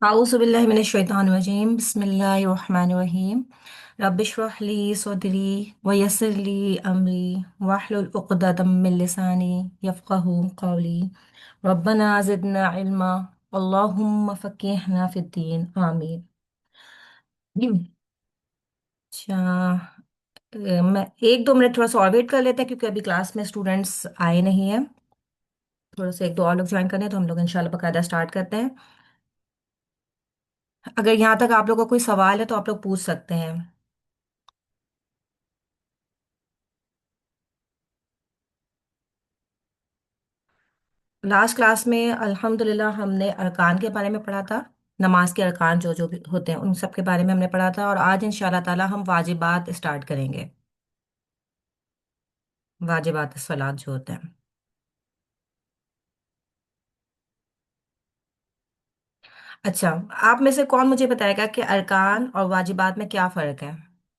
अऊज़ु बिल्लाहि मिनश शैतानिर रजीम बिस्मिल्लाहिर रहमानिर रहीम रब्बिशरह ली सदरी व यस्सिर ली अमरी वाहलुल उक़दतम मिन लिसानी यफ़क़हू क़ौली रब्बना ज़िदना इल्मा अल्लाहुम्मा फ़क़िहना फ़िद्दीन आमीन। अच्छा, मैं एक दो मिनट थोड़ा सा और वेट कर लेते हैं क्योंकि अभी क्लास में स्टूडेंट्स आए नहीं हैं। थोड़ा सा एक दो और लोग ज्वाइन करने हैं तो हम लोग इंशाल्लाह बाकायदा स्टार्ट करते हैं। अगर यहाँ तक आप लोगों को कोई सवाल है तो आप लोग पूछ सकते हैं। लास्ट क्लास में अल्हम्दुलिल्लाह हमने अरकान के बारे में पढ़ा था। नमाज के अरकान जो जो भी होते हैं उन सब के बारे में हमने पढ़ा था, और आज इंशाल्लाह ताला हम वाजिबात स्टार्ट करेंगे। वाजिबात सलात जो होते हैं। अच्छा, आप में से कौन मुझे बताएगा कि अरकान और वाजिबात में क्या फ़र्क है?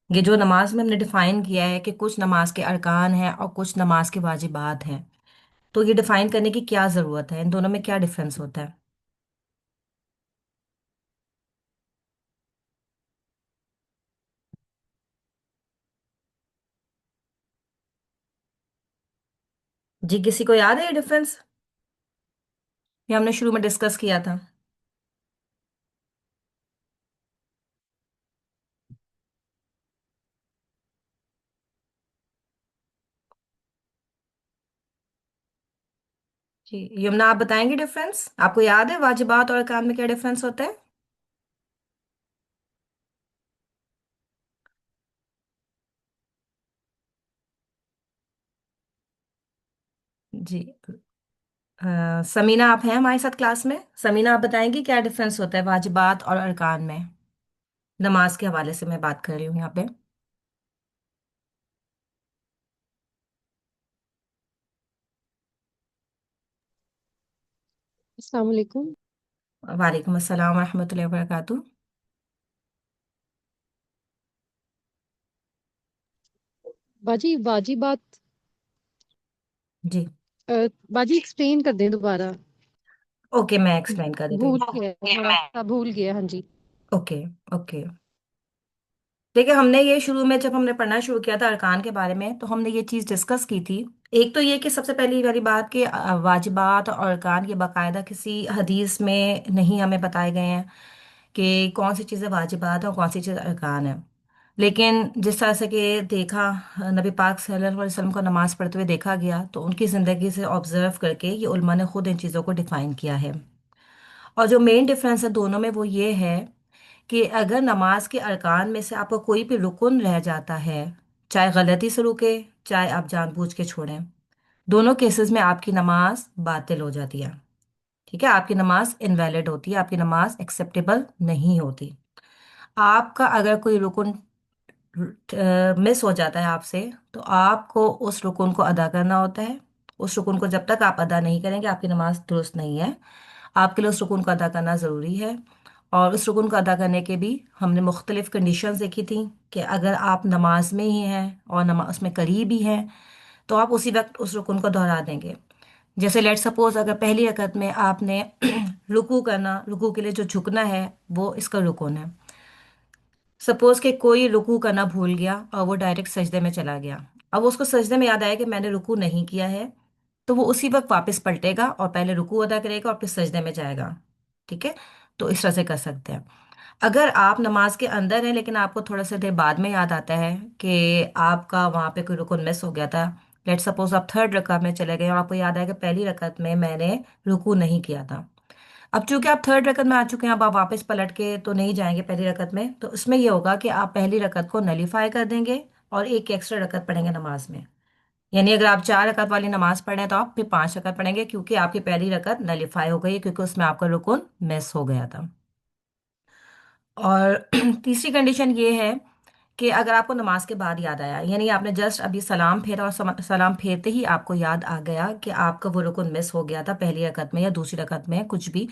ये जो नमाज में हमने डिफाइन किया है कि कुछ नमाज के अरकान हैं और कुछ नमाज के वाजिबात हैं, तो ये डिफाइन करने की क्या ज़रूरत है? इन दोनों में क्या डिफरेंस होता है? जी, किसी को याद है ये डिफरेंस? ये हमने शुरू में डिस्कस किया था। जी, यमुना आप बताएंगे डिफरेंस? आपको याद है वाजिबात और अरकान में क्या डिफरेंस होता है? जी। समीना आप हैं हमारे साथ क्लास में? समीना आप बताएंगी क्या डिफरेंस होता है वाजिबात और अरकान में? नमाज के हवाले से मैं बात कर रही हूँ यहाँ पे। अस्सलाम वालेकुम। वालेकुम अस्सलाम वरहमतुल्लाहि वबरकातुहू। बाजी वाजिबात। जी। बाजी एक्सप्लेन कर दें दोबारा। ओके, मैं एक्सप्लेन कर देती भूल हूँ। गया थोड़ा सा भूल गया, हाँ जी। ओके। ओके। देखिए, हमने ये शुरू में जब हमने पढ़ना शुरू किया था अरकान के बारे में तो हमने ये चीज़ डिस्कस की थी। एक तो ये कि सबसे पहली वाली बात कि वाजिबात और अरकान ये बाकायदा किसी हदीस में नहीं हमें बताए गए हैं कि कौन सी चीज़ें वाजिबात है और कौन सी चीज़ अरकान है। लेकिन जिस तरह से कि देखा, नबी पाक सल्लल्लाहु अलैहि वसल्लम को नमाज पढ़ते हुए देखा गया तो उनकी ज़िंदगी से ऑब्जर्व करके ये उलमा ने खुद इन चीज़ों को डिफ़ाइन किया है। और जो मेन डिफरेंस है दोनों में वो ये है कि अगर नमाज के अरकान में से आपका कोई भी रुकन रह जाता है, चाहे गलती से रुके चाहे आप जानबूझ के छोड़ें, दोनों केसेस में आपकी नमाज बातिल हो जाती है। ठीक है, आपकी नमाज इनवैलिड होती है, आपकी नमाज एक्सेप्टेबल नहीं होती। आपका अगर कोई रुकन मिस हो जाता है आपसे, तो आपको उस रुकन को अदा करना होता है। उस रुकन को जब तक आप अदा नहीं करेंगे आपकी नमाज दुरुस्त नहीं है। आपके लिए उस रुकन को अदा करना ज़रूरी है। और उस रुकन को अदा करने के भी हमने मुख्तलिफ कंडीशंस देखी थी कि अगर आप नमाज में ही हैं और नमाज उसमें करीब ही हैं तो आप उसी वक्त उस रुकन को दोहरा देंगे। जैसे लेट सपोज अगर पहली रकत में आपने रुकू करना, रुकू के लिए जो झुकना है वो इसका रुकन है। सपोज कि कोई रुकू करना भूल गया और वो डायरेक्ट सजदे में चला गया। अब उसको सजदे में याद आया कि मैंने रुकू नहीं किया है, तो वो उसी वक्त वापस पलटेगा और पहले रुकू अदा करेगा और फिर सजदे में जाएगा। ठीक है, तो इस तरह से कर सकते हैं। अगर आप नमाज के अंदर हैं लेकिन आपको थोड़ा सा देर बाद में याद आता है कि आपका वहाँ पे कोई रुकन मिस हो गया था, लेट सपोज आप थर्ड रकत में चले गए और आपको याद आया कि पहली रकत में मैंने रुकू नहीं किया था। अब चूंकि आप थर्ड रकत में आ चुके हैं, अब आप वापस पलट के तो नहीं जाएंगे पहली रकत में, तो इसमें यह होगा कि आप पहली रकत को नलीफाई कर देंगे और एक एक्स्ट्रा रकत पढ़ेंगे नमाज में। यानी अगर आप चार रकत वाली नमाज पढ़े हैं तो आप फिर पांच रकत पढ़ेंगे क्योंकि आपकी पहली रकत नलीफाई हो गई है क्योंकि उसमें आपका रुकन मिस हो गया था। और तीसरी कंडीशन ये है कि अगर आपको नमाज के बाद याद आया, यानी आपने जस्ट अभी सलाम फेरा और सलाम फेरते ही आपको याद आ गया कि आपका वो रुकन मिस हो गया था पहली रकत में या दूसरी रकत में कुछ भी,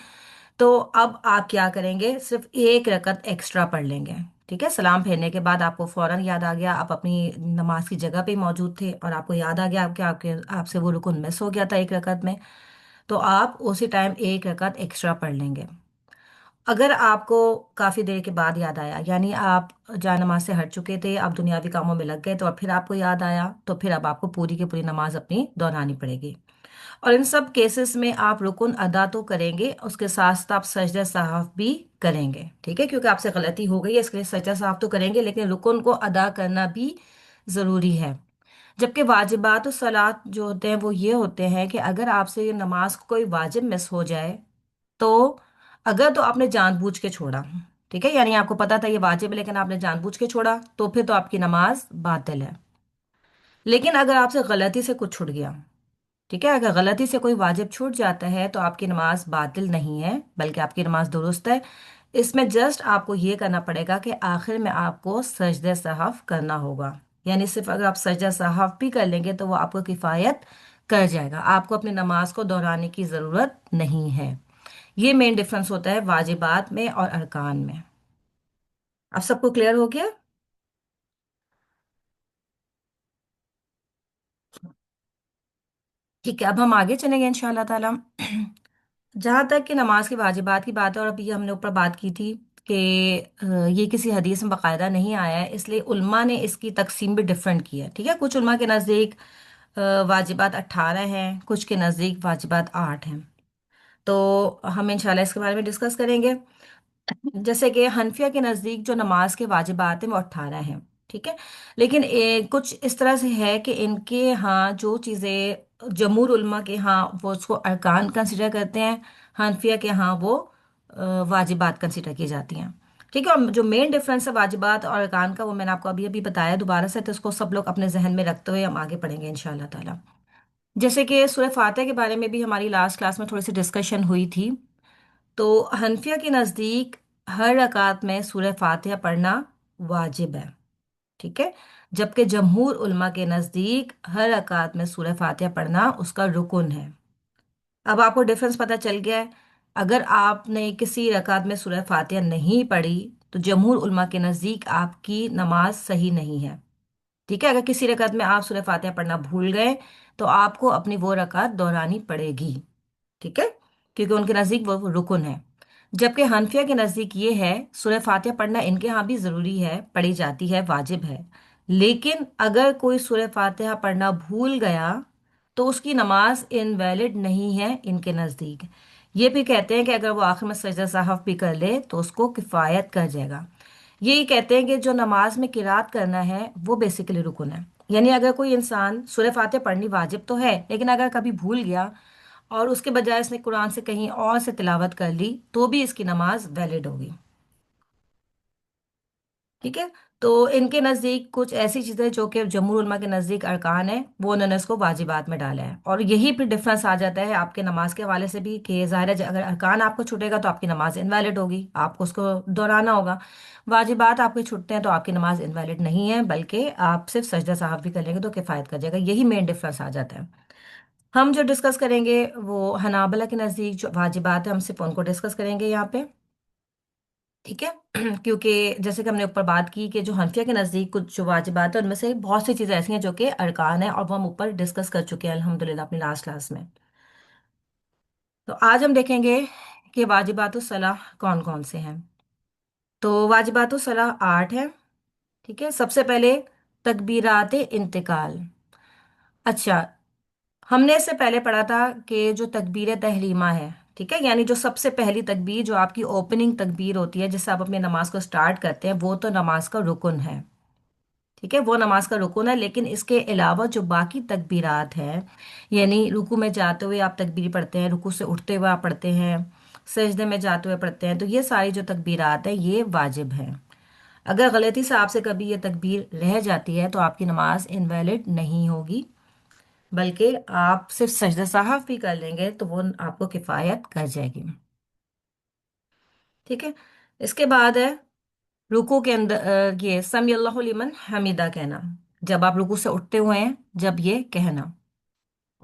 तो अब आप क्या करेंगे, सिर्फ एक रकत एक्स्ट्रा पढ़ लेंगे। ठीक है, सलाम फेरने के बाद आपको फौरन याद आ गया, आप अपनी नमाज की जगह पे ही मौजूद थे और आपको याद आ गया कि आपके आपसे वो रुकन मिस हो गया था एक रकत में। तो आप उसी टाइम एक रकात एक्स्ट्रा पढ़ लेंगे। अगर आपको काफ़ी देर के बाद याद आया, यानी आप जा नमाज से हट चुके थे, आप दुनियावी कामों में लग गए, तो अब फिर आपको याद आया, तो फिर अब आपको पूरी की पूरी नमाज अपनी दोहरानी पड़ेगी। और इन सब केसेस में आप रुकुन अदा तो करेंगे, उसके साथ साथ आप सजदा साहब भी करेंगे, ठीक है, क्योंकि आपसे गलती हो गई है, इसके लिए सजदा साहब तो करेंगे, लेकिन रुकुन को अदा करना भी ज़रूरी है। जबकि वाजिबात सलात जो होते हैं वो ये होते हैं कि अगर आपसे ये नमाज को कोई वाजिब मिस हो जाए, तो अगर तो आपने जानबूझ के छोड़ा, ठीक है, यानी आपको पता था ये वाजिब है लेकिन आपने जानबूझ के छोड़ा, तो फिर तो आपकी नमाज बातिल है। लेकिन अगर आपसे गलती से कुछ छूट गया, ठीक है, अगर गलती से कोई वाजिब छूट जाता है तो आपकी नमाज बातिल नहीं है, बल्कि आपकी नमाज दुरुस्त है। इसमें जस्ट आपको ये करना पड़ेगा कि आखिर में आपको सजदे सहफ करना होगा, यानी सिर्फ अगर आप सजदा सहफ भी कर लेंगे तो वो आपको किफ़ायत कर जाएगा, आपको अपनी नमाज को दोहराने की ज़रूरत नहीं है। ये मेन डिफरेंस होता है वाजिबात में और अरकान में। अब सबको क्लियर हो गया? ठीक है, अब हम आगे चलेंगे इंशाल्लाह ताला। जहाँ तक कि नमाज की वाजिबात की बात है, और अभी हमने ऊपर बात की थी कि ये किसी हदीस में बाकायदा नहीं आया है, इसलिए उल्मा ने इसकी तकसीम भी डिफरेंट की है, ठीक है। कुछ उल्मा के नज़दीक वाजिबात 18 हैं, कुछ के नज़दीक वाजिबात 8 हैं। तो हम इंशाल्लाह इसके बारे में डिस्कस करेंगे। जैसे कि हनफिया के नज़दीक जो नमाज के वाजिबात हैं वो 18 हैं, ठीक है। लेकिन कुछ इस तरह से है कि इनके यहाँ जो चीज़ें जमहूर उलमा के यहाँ वो उसको अरकान कंसिडर करते हैं, हनफिया के यहाँ वो वाजिबात कंसिडर की जाती हैं, ठीक है। और जो मेन डिफरेंस है वाजिबात और अरकान का वो मैंने आपको अभी अभी बताया दोबारा से, तो इसको सब लोग अपने जहन में रखते हुए हम आगे पढ़ेंगे इंशाल्लाह ताला। जैसे कि सूरह फातिहा के बारे में भी हमारी लास्ट क्लास में थोड़ी सी डिस्कशन हुई थी। तो हनफिया के नज़दीक हर रकात में सूरह फातिहा पढ़ना वाजिब है, ठीक है। जबकि जमहूर उलमा के नज़दीक हर रकात में सूरह फातिहा पढ़ना उसका रुकन है। अब आपको डिफरेंस पता चल गया है। अगर आपने किसी रकात में सूरह फातिहा नहीं पढ़ी, तो जमहूर उलमा के नज़दीक आपकी नमाज सही नहीं है, ठीक है। अगर किसी रकात में आप सूरह फातिहा पढ़ना भूल गए, तो आपको अपनी वो रकात दोहरानी पड़ेगी, ठीक है, क्योंकि उनके नज़दीक वो रुकन है। जबकि हनफिया के नज़दीक ये है, सूरह फातिहा पढ़ना इनके यहाँ भी ज़रूरी है, पढ़ी जाती है, वाजिब है। लेकिन अगर कोई सूरह फातिहा पढ़ना भूल गया, तो उसकी नमाज इनवैलिड नहीं है इनके नज़दीक। ये भी कहते हैं कि अगर वो आखिर में सजदा साहब भी कर ले तो उसको किफ़ायत कर जाएगा। यही कहते हैं कि जो नमाज में किरात करना है वो बेसिकली रुकन है। यानी अगर कोई इंसान सूरह फातिहा पढ़नी वाजिब तो है, लेकिन अगर कभी भूल गया और उसके बजाय इसने कुरान से कहीं और से तिलावत कर ली, तो भी इसकी नमाज वैलिड होगी, ठीक है। तो इनके नज़दीक कुछ ऐसी चीज़ें जो कि जमहूर उलमा के नज़दीक अरकान है, वो उन्होंने इसको वाजिबात में डाला है। और यही फिर डिफरेंस आ जाता है आपके नमाज के हवाले से भी कि ज़ाहिर है अगर अरकान आपको छूटेगा तो आपकी नमाज इनवैलिड होगी, आपको उसको दोहराना होगा। वाजिबात आपके छूटते हैं तो आपकी नमाज इनवैलिड नहीं है, बल्कि आप सिर्फ सजदा साहब भी कर लेंगे तो किफ़ायत कर जाएगा। यही मेन डिफरेंस आ जाता है। हम जो डिस्कस करेंगे वो हनाबला के नज़दीक जो वाजिबात है, हम सिर्फ उनको डिस्कस करेंगे यहाँ पे, ठीक है। क्योंकि जैसे कि हमने ऊपर बात की कि जो हनफिया के नज़दीक कुछ जो वाजिबात है उनमें से बहुत सी चीज़ें ऐसी हैं जो कि अरकान है, और वो हम ऊपर डिस्कस कर चुके हैं अल्हम्दुलिल्लाह अपनी लास्ट क्लास में। तो आज हम देखेंगे कि वाजिबात सलाह कौन कौन से हैं। तो वाजिबात सलाह 8 है, ठीक है। सबसे पहले तकबीरात इंतकाल। अच्छा, हमने इससे पहले पढ़ा था कि जो तकबीर तहरीमा है, ठीक है, यानी जो सबसे पहली तकबीर जो आपकी ओपनिंग तकबीर होती है जिससे आप अपनी नमाज को स्टार्ट करते हैं, वो तो नमाज का रुकन है, ठीक है, वो नमाज का रुकन है। लेकिन इसके अलावा जो बाकी तकबीरात हैं, यानी रुकू में जाते हुए आप तकबीर पढ़ते हैं, रुकू से उठते हुए आप पढ़ते हैं, सजदे में जाते हुए पढ़ते हैं, तो ये सारी जो तकबीरात हैं ये वाजिब हैं। अगर गलती से आपसे कभी ये तकबीर रह जाती है तो आपकी नमाज इनवैलिड नहीं होगी, बल्कि आप सिर्फ सजदा साहब भी कर लेंगे तो वो आपको किफ़ायत कर जाएगी, ठीक है। इसके बाद है रुकू के अंदर ये समी अल्लाहु लिमन हमीदा कहना, जब आप रुकू से उठते हुए हैं जब ये कहना,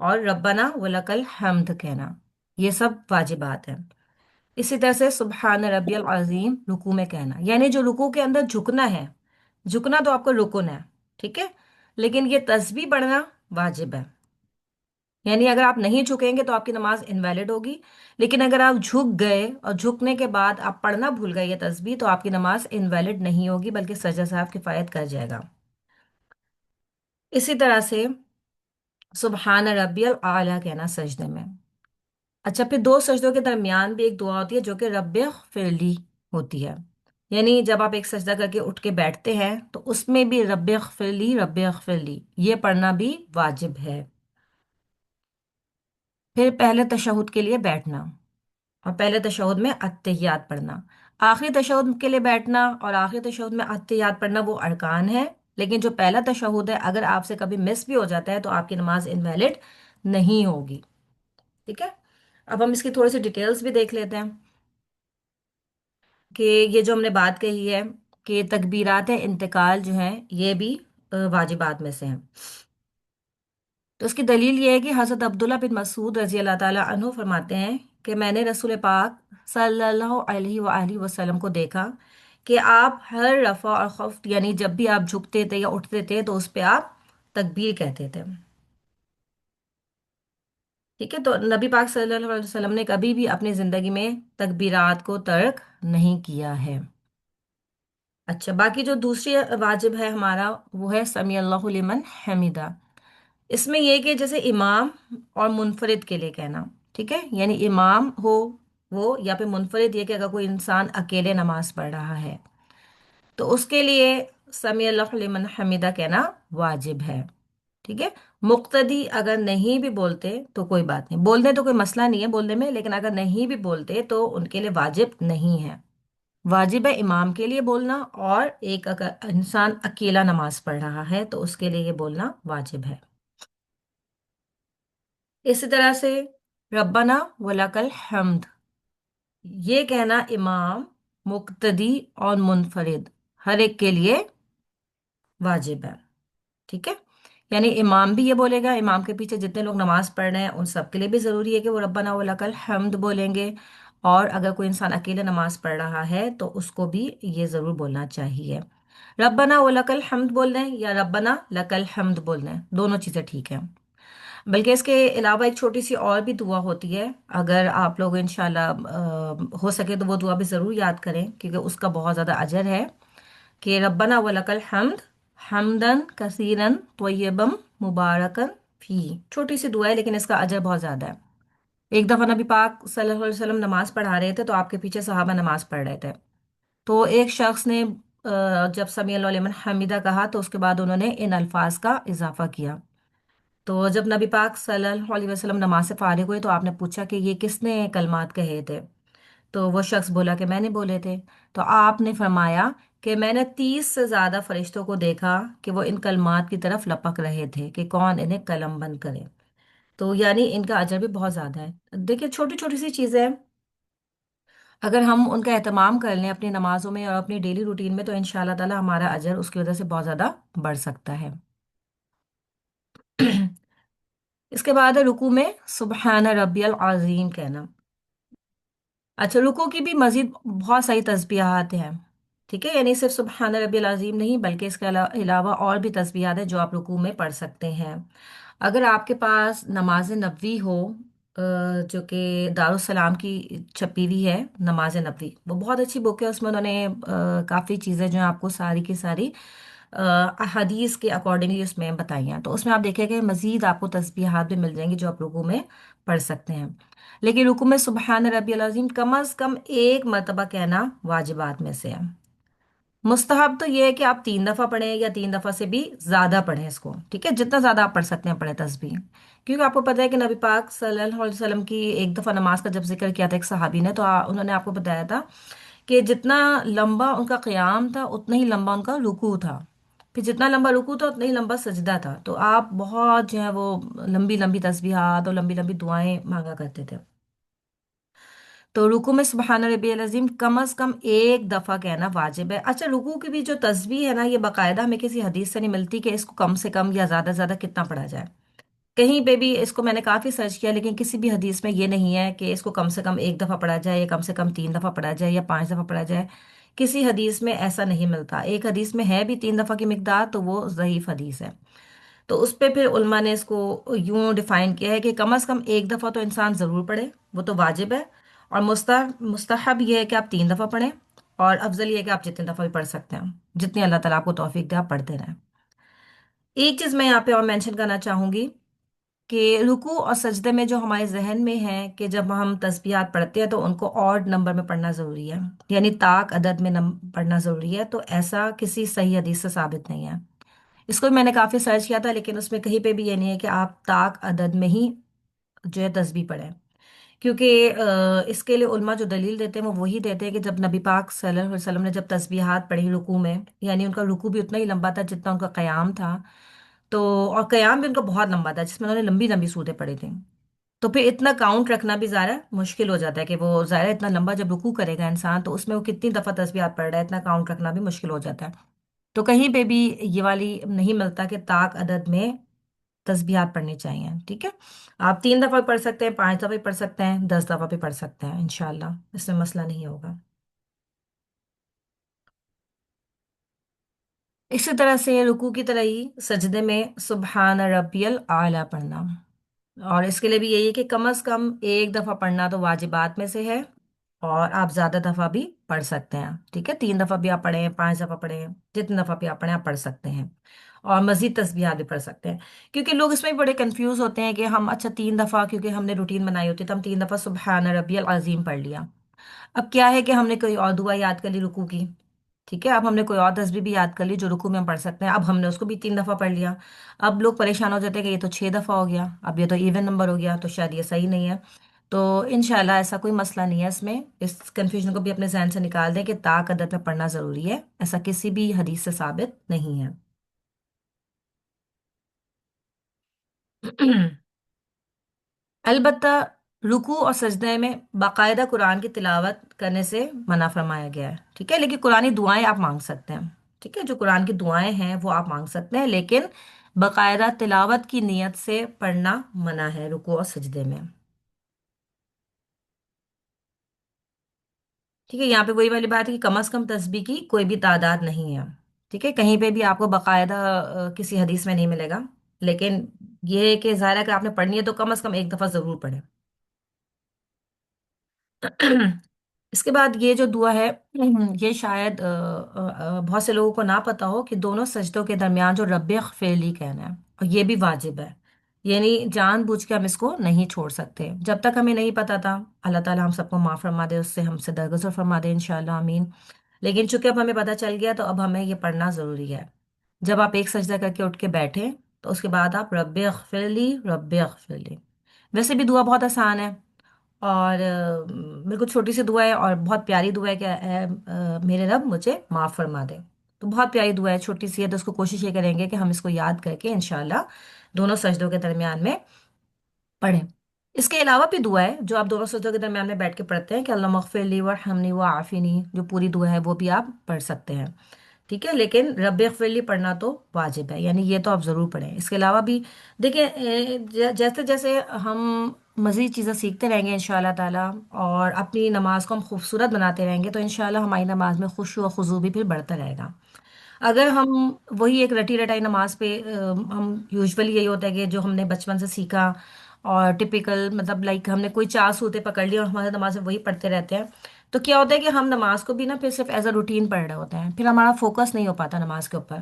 और रब्बना वलकल हम्द कहना, ये सब वाजिबात हैं। इसी तरह से सुबहान रब्बियल अजीम रुकू में कहना, यानी जो रुकू के अंदर झुकना है, झुकना तो आपको रुकन है, ठीक है, लेकिन ये तस्बीह पढ़ना वाजिब है। यानी अगर आप नहीं झुकेंगे तो आपकी नमाज इनवैलिड होगी, लेकिन अगर आप झुक गए और झुकने के बाद आप पढ़ना भूल गए ये तस्बीह, तो आपकी नमाज इनवैलिड नहीं होगी बल्कि सजदा साहब किफायत कर जाएगा। इसी तरह से सुबहान रब्बियल आला कहना सजदे में। अच्छा, फिर दो सजदों के दरमियान भी एक दुआ होती है जो कि रब्बे फ़िरली होती है। यानी जब आप एक सजदा करके उठ के बैठते हैं तो उसमें भी रब्बे फ़िरली ये पढ़ना भी वाजिब है। फिर पहले तशहुद के लिए बैठना, और पहले तशहुद में अत्तहियात पढ़ना। आखिरी तशहुद के लिए बैठना और आखिरी तशहुद में अत्तहियात पढ़ना वो अरकान है। लेकिन जो पहला तशहुद है, अगर आपसे कभी मिस भी हो जाता है तो आपकी नमाज इनवैलिड नहीं होगी। ठीक है। अब हम इसकी थोड़ी सी डिटेल्स भी देख लेते हैं कि ये जो हमने बात कही है कि तकबीरात इंतकाल जो हैं ये भी वाजिबात में से हैं। तो उसकी दलील ये है कि हज़रत अब्दुल्ला बिन मसूद रजी अल्लाह ताला अन्हु फरमाते हैं कि मैंने रसूल पाक सल्लल्लाहु अलैहि वसल्लम को देखा कि आप हर रफ़ा और खफ्त, यानी जब भी आप झुकते थे या उठते थे तो उस पे आप तकबीर कहते थे। ठीक है। तो नबी पाक सल्लल्लाहु अलैहि वसल्लम ने कभी भी अपनी ज़िंदगी में तकबीरात को तर्क नहीं किया है। अच्छा, बाकी जो दूसरी वाजिब है हमारा, वो है समी अल्लाहु लिमन हमीदा। इसमें यह कि जैसे इमाम और मुनफरिद के लिए कहना, ठीक है, यानी इमाम हो वो, या फिर मुनफरिद, ये कि अगर कोई इंसान अकेले नमाज पढ़ रहा है तो उसके लिए समी अल्लाहु लिमन हमीदा कहना वाजिब है। ठीक है। मुक्तदी अगर नहीं भी बोलते तो कोई बात नहीं, बोलने तो कोई मसला नहीं है बोलने में, लेकिन अगर नहीं भी बोलते तो उनके लिए वाजिब नहीं है। वाजिब है इमाम के लिए बोलना, और एक अगर इंसान अकेला नमाज पढ़ रहा है तो उसके लिए ये बोलना वाजिब है। इसी तरह से रब्बना वलकल हम्द, ये कहना इमाम, मुक्तदी और मुनफरिद हर एक के लिए वाजिब है। ठीक है। यानी इमाम भी ये बोलेगा, इमाम के पीछे जितने लोग नमाज पढ़ रहे हैं उन सब के लिए भी ज़रूरी है कि वो रब्बना वलकल हम्द बोलेंगे। और अगर कोई इंसान अकेले नमाज पढ़ रहा है तो उसको भी ये ज़रूर बोलना चाहिए। रब्बना वलकल हम्द बोल दें या रब्बना लकल हम्द बोल दें, दोनों चीज़ें ठीक हैं। बल्कि इसके अलावा एक छोटी सी और भी दुआ होती है, अगर आप लोग इंशाल्लाह हो सके तो वो दुआ भी ज़रूर याद करें क्योंकि उसका बहुत ज़्यादा अजर है कि रब्बना वलकल हम्द हमदन कसीरन तय्यबम मुबारकन फी। छोटी सी दुआ है लेकिन इसका अजर बहुत ज़्यादा है। एक दफ़ा नबी पाक सल्लल्लाहु अलैहि वसल्लम नमाज पढ़ा रहे थे तो आपके पीछे सहाबा नमाज पढ़ रहे थे। तो एक शख्स ने जब समी अल्लाहु लिमन हमीदा कहा तो उसके बाद उन्होंने इन अल्फाज का इजाफा किया। तो जब नबी पाक सल्लल्लाहु अलैहि वसल्लम नमाज से फारिग हुए तो आपने पूछा कि ये किसने कलमात कहे थे। तो वो शख्स बोला कि मैंने बोले थे। तो आपने फरमाया कि मैंने 30 से ज़्यादा फरिश्तों को देखा कि वो इन कलमात की तरफ लपक रहे थे कि कौन इन्हें कलम बंद करे। तो यानी इनका अजर भी बहुत ज़्यादा है। देखिए, छोटी छोटी सी चीज़ें हैं, अगर हम उनका एहतमाम कर लें अपनी नमाजों में और अपनी डेली रूटीन में तो इंशाल्लाह ताला हमारा अजर उसकी वजह से बहुत ज़्यादा बढ़ सकता है। इसके बाद है रुकू में सुबहान रब्बियल अजीम कहना। अच्छा, रुकू की भी मजीद बहुत सारी तस्बीहात हैं। ठीक है, यानी सिर्फ सुबहान रब्बियल अजीम नहीं बल्कि इसके अलावा और भी तस्बीहात हैं जो आप रुकू में पढ़ सकते हैं। अगर आपके पास नमाज नबवी हो, जो कि दारुस्सलाम की छपी हुई है, नमाज नबवी वो बहुत अच्छी बुक है। उसमें उन्होंने काफ़ी चीज़ें जो हैं आपको सारी की सारी अहादीस के अकॉर्डिंगली उसमें बताई हैं। तो उसमें आप देखेंगे मज़ीद आपको तस्बीहात भी मिल जाएंगी जो आप रुकू में पढ़ सकते हैं। लेकिन रुकू में सुबहान रब्बियल अज़ीम कम अज़ कम एक मरतबा कहना वाजिबात में से है। मुस्तहब तो ये है कि आप 3 दफ़ा पढ़ें या 3 दफ़ा से भी ज़्यादा पढ़ें इसको। ठीक है, जितना ज़्यादा आप पढ़ सकते हैं पढ़ें तस्बीह। क्योंकि आपको पता है कि नबी पाक सल्लल्लाहु अलैहि वसल्लम की एक दफ़ा नमाज का जब जिक्र किया था एक सहाबी ने, तो उन्होंने आपको बताया था कि जितना लंबा उनका क़याम था उतना ही लंबा उनका रुकू था, फिर जितना लंबा रुकू था उतना ही लंबा सजदा था। तो आप बहुत जो है वो लंबी लंबी तस्बीहात और लंबी लंबी दुआएं मांगा करते थे। तो रुकू में सुबहान रब्बियल अज़ीम कम अज कम एक दफा कहना वाजिब है। अच्छा, रुकू की भी जो तस्बीह है ना, ये बाकायदा हमें किसी हदीस से नहीं मिलती कि इसको कम से कम या ज्यादा से ज्यादा कितना पढ़ा जाए। कहीं पे भी इसको मैंने काफी सर्च किया लेकिन किसी भी हदीस में ये नहीं है कि इसको कम से कम एक दफा पढ़ा जाए या कम से कम 3 दफा पढ़ा जाए या 5 दफा पढ़ा जाए। किसी हदीस में ऐसा नहीं मिलता। एक हदीस में है भी 3 दफा की मिकदार, तो वो ज़ईफ हदीस है। تو اس پہ پھر علماء نے اس کو یوں ڈیفائن کیا ہے کہ کم از کم ایک دفعہ تو انسان ضرور پڑھے، وہ تو واجب ہے، اور مستحب یہ ہے کہ آپ 3 دفعہ پڑھیں، اور افضل یہ ہے کہ آپ جتنے دفعہ بھی پڑھ سکتے ہیں، جتنی اللہ تعالیٰ آپ کو توفیق دے آپ پڑھتے رہیں۔ ایک چیز میں یہاں پہ اور مینشن کرنا چاہوں گی کہ رکوع اور سجدے میں جو ہمارے ذہن میں ہے کہ جب ہم تسبیحات پڑھتے ہیں تو ان کو آڈ نمبر میں پڑھنا ضروری ہے، یعنی طاق عدد میں پڑھنا ضروری ہے، تو ایسا کسی صحیح حدیث سے ثابت نہیں ہے۔ اس کو بھی میں نے کافی سرچ کیا تھا، لیکن اس میں کہیں پہ بھی یہ نہیں ہے کہ آپ طاق عدد میں ہی جو ہے تسبیح پڑھیں، کیونکہ اس کے لیے علماء جو دلیل دیتے ہیں وہ وہی دیتے ہیں کہ جب نبی پاک صلی اللہ علیہ وسلم نے جب تسبیحات پڑھی رکوع میں، یعنی ان کا رکوع بھی اتنا ہی لمبا تھا جتنا ان کا قیام تھا، تو اور قیام بھی ان کا بہت لمبا تھا جس میں انہوں نے لمبی لمبی سورتیں پڑھی تھیں، تو پھر اتنا کاؤنٹ رکھنا بھی ظاہر مشکل ہو جاتا ہے کہ وہ ظاہر اتنا لمبا جب رکوع کرے گا انسان تو اس میں وہ کتنی دفعہ تسبیحات پڑھ رہا ہے، اتنا کاؤنٹ رکھنا بھی مشکل ہو جاتا ہے۔ تو کہیں پہ بھی یہ والی نہیں ملتا کہ طاق عدد میں تسبیحات پڑھنی چاہیے، ٹھیک ہے؟ آپ 3 دفعہ بھی پڑھ سکتے ہیں، 5 دفعہ بھی پڑھ سکتے ہیں، 10 دفعہ بھی پڑھ سکتے ہیں، انشاءاللہ اس میں مسئلہ نہیں ہوگا۔ اسی طرح سے رکوع کی طرح ہی سجدے میں سبحان ربی الاعلیٰ پڑھنا، اور اس کے لیے بھی یہی ہے کہ کم از کم ایک دفعہ پڑھنا تو واجبات میں سے ہے، اور آپ زیادہ دفعہ بھی پڑھ سکتے ہیں، ٹھیک ہے؟ 3 دفعہ بھی آپ پڑھیں، 5 دفعہ پڑھیں، جتنے دفعہ بھی آپ پڑھیں آپ پڑھ سکتے ہیں، اور مزید تسبیحات بھی پڑھ سکتے ہیں، کیونکہ لوگ اس میں بھی بڑے کنفیوز ہوتے ہیں کہ ہم اچھا 3 دفعہ کیونکہ ہم نے روٹین بنائی ہوتی ہے تو ہم 3 دفعہ سبحان ربی العظیم پڑھ لیا، اب کیا ہے کہ ہم نے کوئی اور دعا یاد کر لی رکوع کی، ٹھیک ہے؟ اب ہم نے کوئی اور تسبیح بھی یاد کر لی جو رکوع میں ہم پڑھ سکتے ہیں، اب ہم نے اس کو بھی 3 دفعہ پڑھ لیا، اب لوگ پریشان ہو جاتے ہیں کہ یہ تو 6 دفعہ ہو گیا، اب یہ تو ایون نمبر ہو گیا، تو شاید یہ صحیح نہیں ہے۔ تو انشاءاللہ ایسا کوئی مسئلہ نہیں ہے اس میں، اس کنفیوژن کو بھی اپنے ذہن سے نکال دیں کہ طاق عدد میں پڑھنا ضروری ہے، ایسا کسی بھی حدیث سے ثابت نہیں ہے۔ البتہ رکوع اور سجدے میں باقاعدہ قرآن کی تلاوت کرنے سے منع فرمایا گیا ہے، ٹھیک ہے؟ لیکن قرآنی دعائیں آپ مانگ سکتے ہیں، ٹھیک ہے؟ جو قرآن کی دعائیں ہیں وہ آپ مانگ سکتے ہیں، لیکن باقاعدہ تلاوت کی نیت سے پڑھنا منع ہے رکوع اور سجدے میں، ٹھیک ہے؟ یہاں پہ وہی والی بات ہے کہ کم از کم تسبیح کی کوئی بھی تعداد نہیں ہے، ٹھیک ہے؟ کہیں پہ بھی آپ کو باقاعدہ کسی حدیث میں نہیں ملے گا، لیکن یہ ہے کہ ظاہر ہے کہ آپ نے پڑھنی ہے تو کم از کم ایک دفعہ ضرور پڑھیں۔ اس کے بعد یہ جو دعا ہے یہ شاید بہت سے لوگوں کو نہ پتا ہو کہ دونوں سجدوں کے درمیان جو رب اغفرلی کہنا ہے، اور یہ بھی واجب ہے، یعنی جان بوجھ کے ہم اس کو نہیں چھوڑ سکتے، جب تک ہمیں نہیں پتا تھا اللہ تعالیٰ ہم سب کو معاف فرما دے، اس سے ہم سے درگزر فرما دے انشاءاللہ آمین، لیکن چونکہ اب ہمیں پتہ چل گیا تو اب ہمیں یہ پڑھنا ضروری ہے۔ جب آپ ایک سجدہ کر کے اٹھ کے بیٹھیں تو اس کے بعد آپ رب اغفرلی رب اغفرلی، ویسے بھی دعا بہت آسان ہے، اور بالکل چھوٹی سی دعا ہے اور بہت پیاری دعا ہے کہ اے میرے رب مجھے معاف فرما دے، تو بہت پیاری دعا ہے، چھوٹی سی ہے، تو اس کو کوشش یہ کریں گے کہ ہم اس کو یاد کر کے انشاءاللہ دونوں سجدوں کے درمیان میں پڑھیں۔ اس کے علاوہ بھی دعا ہے جو آپ دونوں سجدوں کے درمیان میں بیٹھ کے پڑھتے ہیں کہ اللہ مغفر لی ورحمنی وعافنی، جو پوری دعا ہے وہ بھی آپ پڑھ سکتے ہیں، ٹھیک ہے؟ لیکن رب اغفر لی پڑھنا تو واجب ہے، یعنی یہ تو آپ ضرور پڑھیں۔ اس کے علاوہ بھی دیکھیں جیسے جیسے ہم مزید چیزیں سیکھتے رہیں گے انشاءاللہ تعالیٰ، اور اپنی نماز کو ہم خوبصورت بناتے رہیں گے تو انشاءاللہ ہماری نماز میں خشوع و خضوع بھی پھر بڑھتا رہے گا۔ اگر ہم وہی ایک رٹی رٹائی نماز پہ ہم یوزولی یہی ہوتا ہے کہ جو ہم نے بچپن سے سیکھا اور ٹپیکل مطلب لائک ہم نے کوئی 4 صورتیں پکڑ لی اور ہمارے نماز میں وہی پڑھتے رہتے ہیں، تو کیا ہوتا ہے کہ ہم نماز کو بھی نا پھر صرف ایز اے روٹین پڑھ رہے ہوتے ہیں، پھر ہمارا فوکس نہیں ہو پاتا نماز کے اوپر۔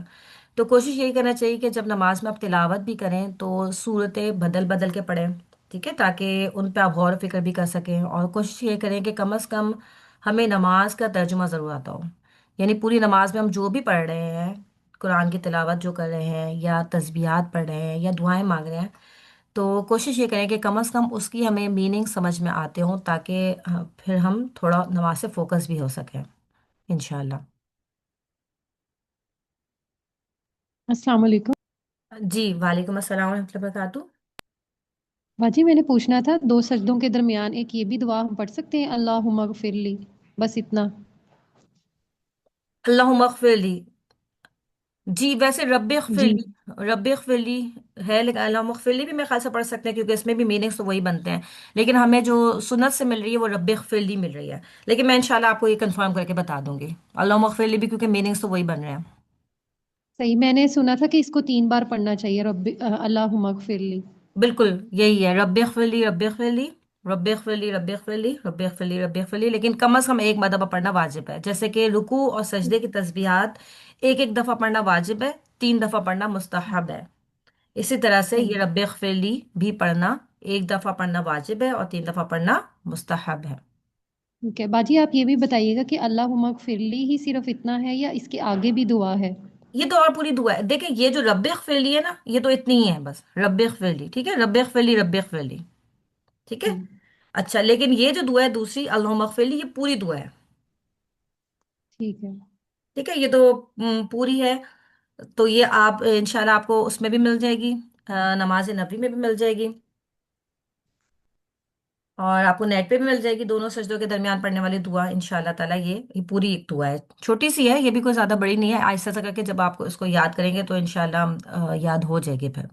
تو کوشش یہی کرنا چاہیے کہ جب نماز میں آپ تلاوت بھی کریں تو صورتیں بدل بدل کے پڑھیں، ٹھیک ہے؟ تاکہ ان پہ آپ غور و فکر بھی کر سکیں، اور کوشش یہ کریں کہ کم از کم ہمیں نماز کا ترجمہ ضرور آتا ہو، یعنی پوری نماز میں ہم جو بھی پڑھ رہے ہیں، قرآن کی تلاوت جو کر رہے ہیں یا تسبیحات پڑھ رہے ہیں یا دعائیں مانگ رہے ہیں، تو کوشش یہ کریں کہ کم از کم اس کی ہمیں میننگ سمجھ میں آتے ہوں، تاکہ پھر ہم تھوڑا نماز سے فوکس بھی ہو سکیں انشاءاللہ۔ السلام علیکم۔ جی وعلیکم السلام ورحمۃ اللہ وبرکاتہ۔ باجی میں نے پوچھنا تھا، دو سجدوں کے درمیان ایک یہ بھی دعا ہم پڑھ سکتے ہیں، اللہم اغفر لی، بس اتنا؟ اللہم اغفر لی، جی ویسے رب اغفر جی، لی، رب اغفر لی ہے، لیکن اللہم اغفر لی بھی میرے خیال سے پڑھ سکتے ہیں کیونکہ اس میں بھی میننگس تو وہی بنتے ہیں، لیکن ہمیں جو سنت سے مل رہی ہے وہ رب اغفر لی مل رہی ہے، لیکن میں انشاءاللہ آپ کو یہ کنفرم کر کے بتا دوں گی، اللہم اغفر لی بھی کیونکہ میننگس تو وہی بن رہے ہیں۔ सही, मैंने सुना था कि इसको 3 बार पढ़ना चाहिए, रब्बी अल्लाहुम्मा अगफिरली। बिल्कुल यही है, रब्बिग़फिरली रब्बिग़फिरली रब्बिग़फिरली रब्बिग़फिरली रब्बिग़फिरली रब्बिग़फिरली, लेकिन कम से कम एक मरतबा पढ़ना वाजिब है। जैसे कि रुकू और सजदे की तस्बीहात एक एक दफा पढ़ना वाजिब है, 3 दफा पढ़ना मुस्तहब है। इसी तरह से ये सही। रब्बिग़फिरली भी पढ़ना, एक दफा पढ़ना वाजिब है और 3 दफा पढ़ना मुस्तहब है। ठीक है बाजी, आप ये भी बताइएगा कि अल्लाहुम्मा अगफिरली ही सिर्फ इतना है या इसके आगे भी दुआ है? ये तो और पूरी दुआ है। देखिए ये जो रब्बिग़फिरली है ना, ये तो इतनी ही है बस, रब्बिग़फिरली, ठीक है, रब्बिग़फिरली रब्बिग़फिरली, ठीक है। हम्म। अच्छा, लेकिन ये जो दुआ है दूसरी, अल्लाहुम्मा अग़फिरली, ये पूरी दुआ है। ठीक है। ठीक है, ये तो पूरी है। तो ये आप इंशाल्लाह आपको उसमें भी मिल जाएगी, नमाज नबी में भी मिल जाएगी, और आपको नेट पे भी मिल जाएगी, दोनों सजदों के दरमियान पढ़ने वाली दुआ इंशाल्लाह ताला। ये पूरी एक दुआ है, छोटी सी है, ये भी कोई ज्यादा बड़ी नहीं है। आहिस्ता सा करके जब आपको इसको याद करेंगे तो इंशाल्लाह याद हो जाएगी फिर।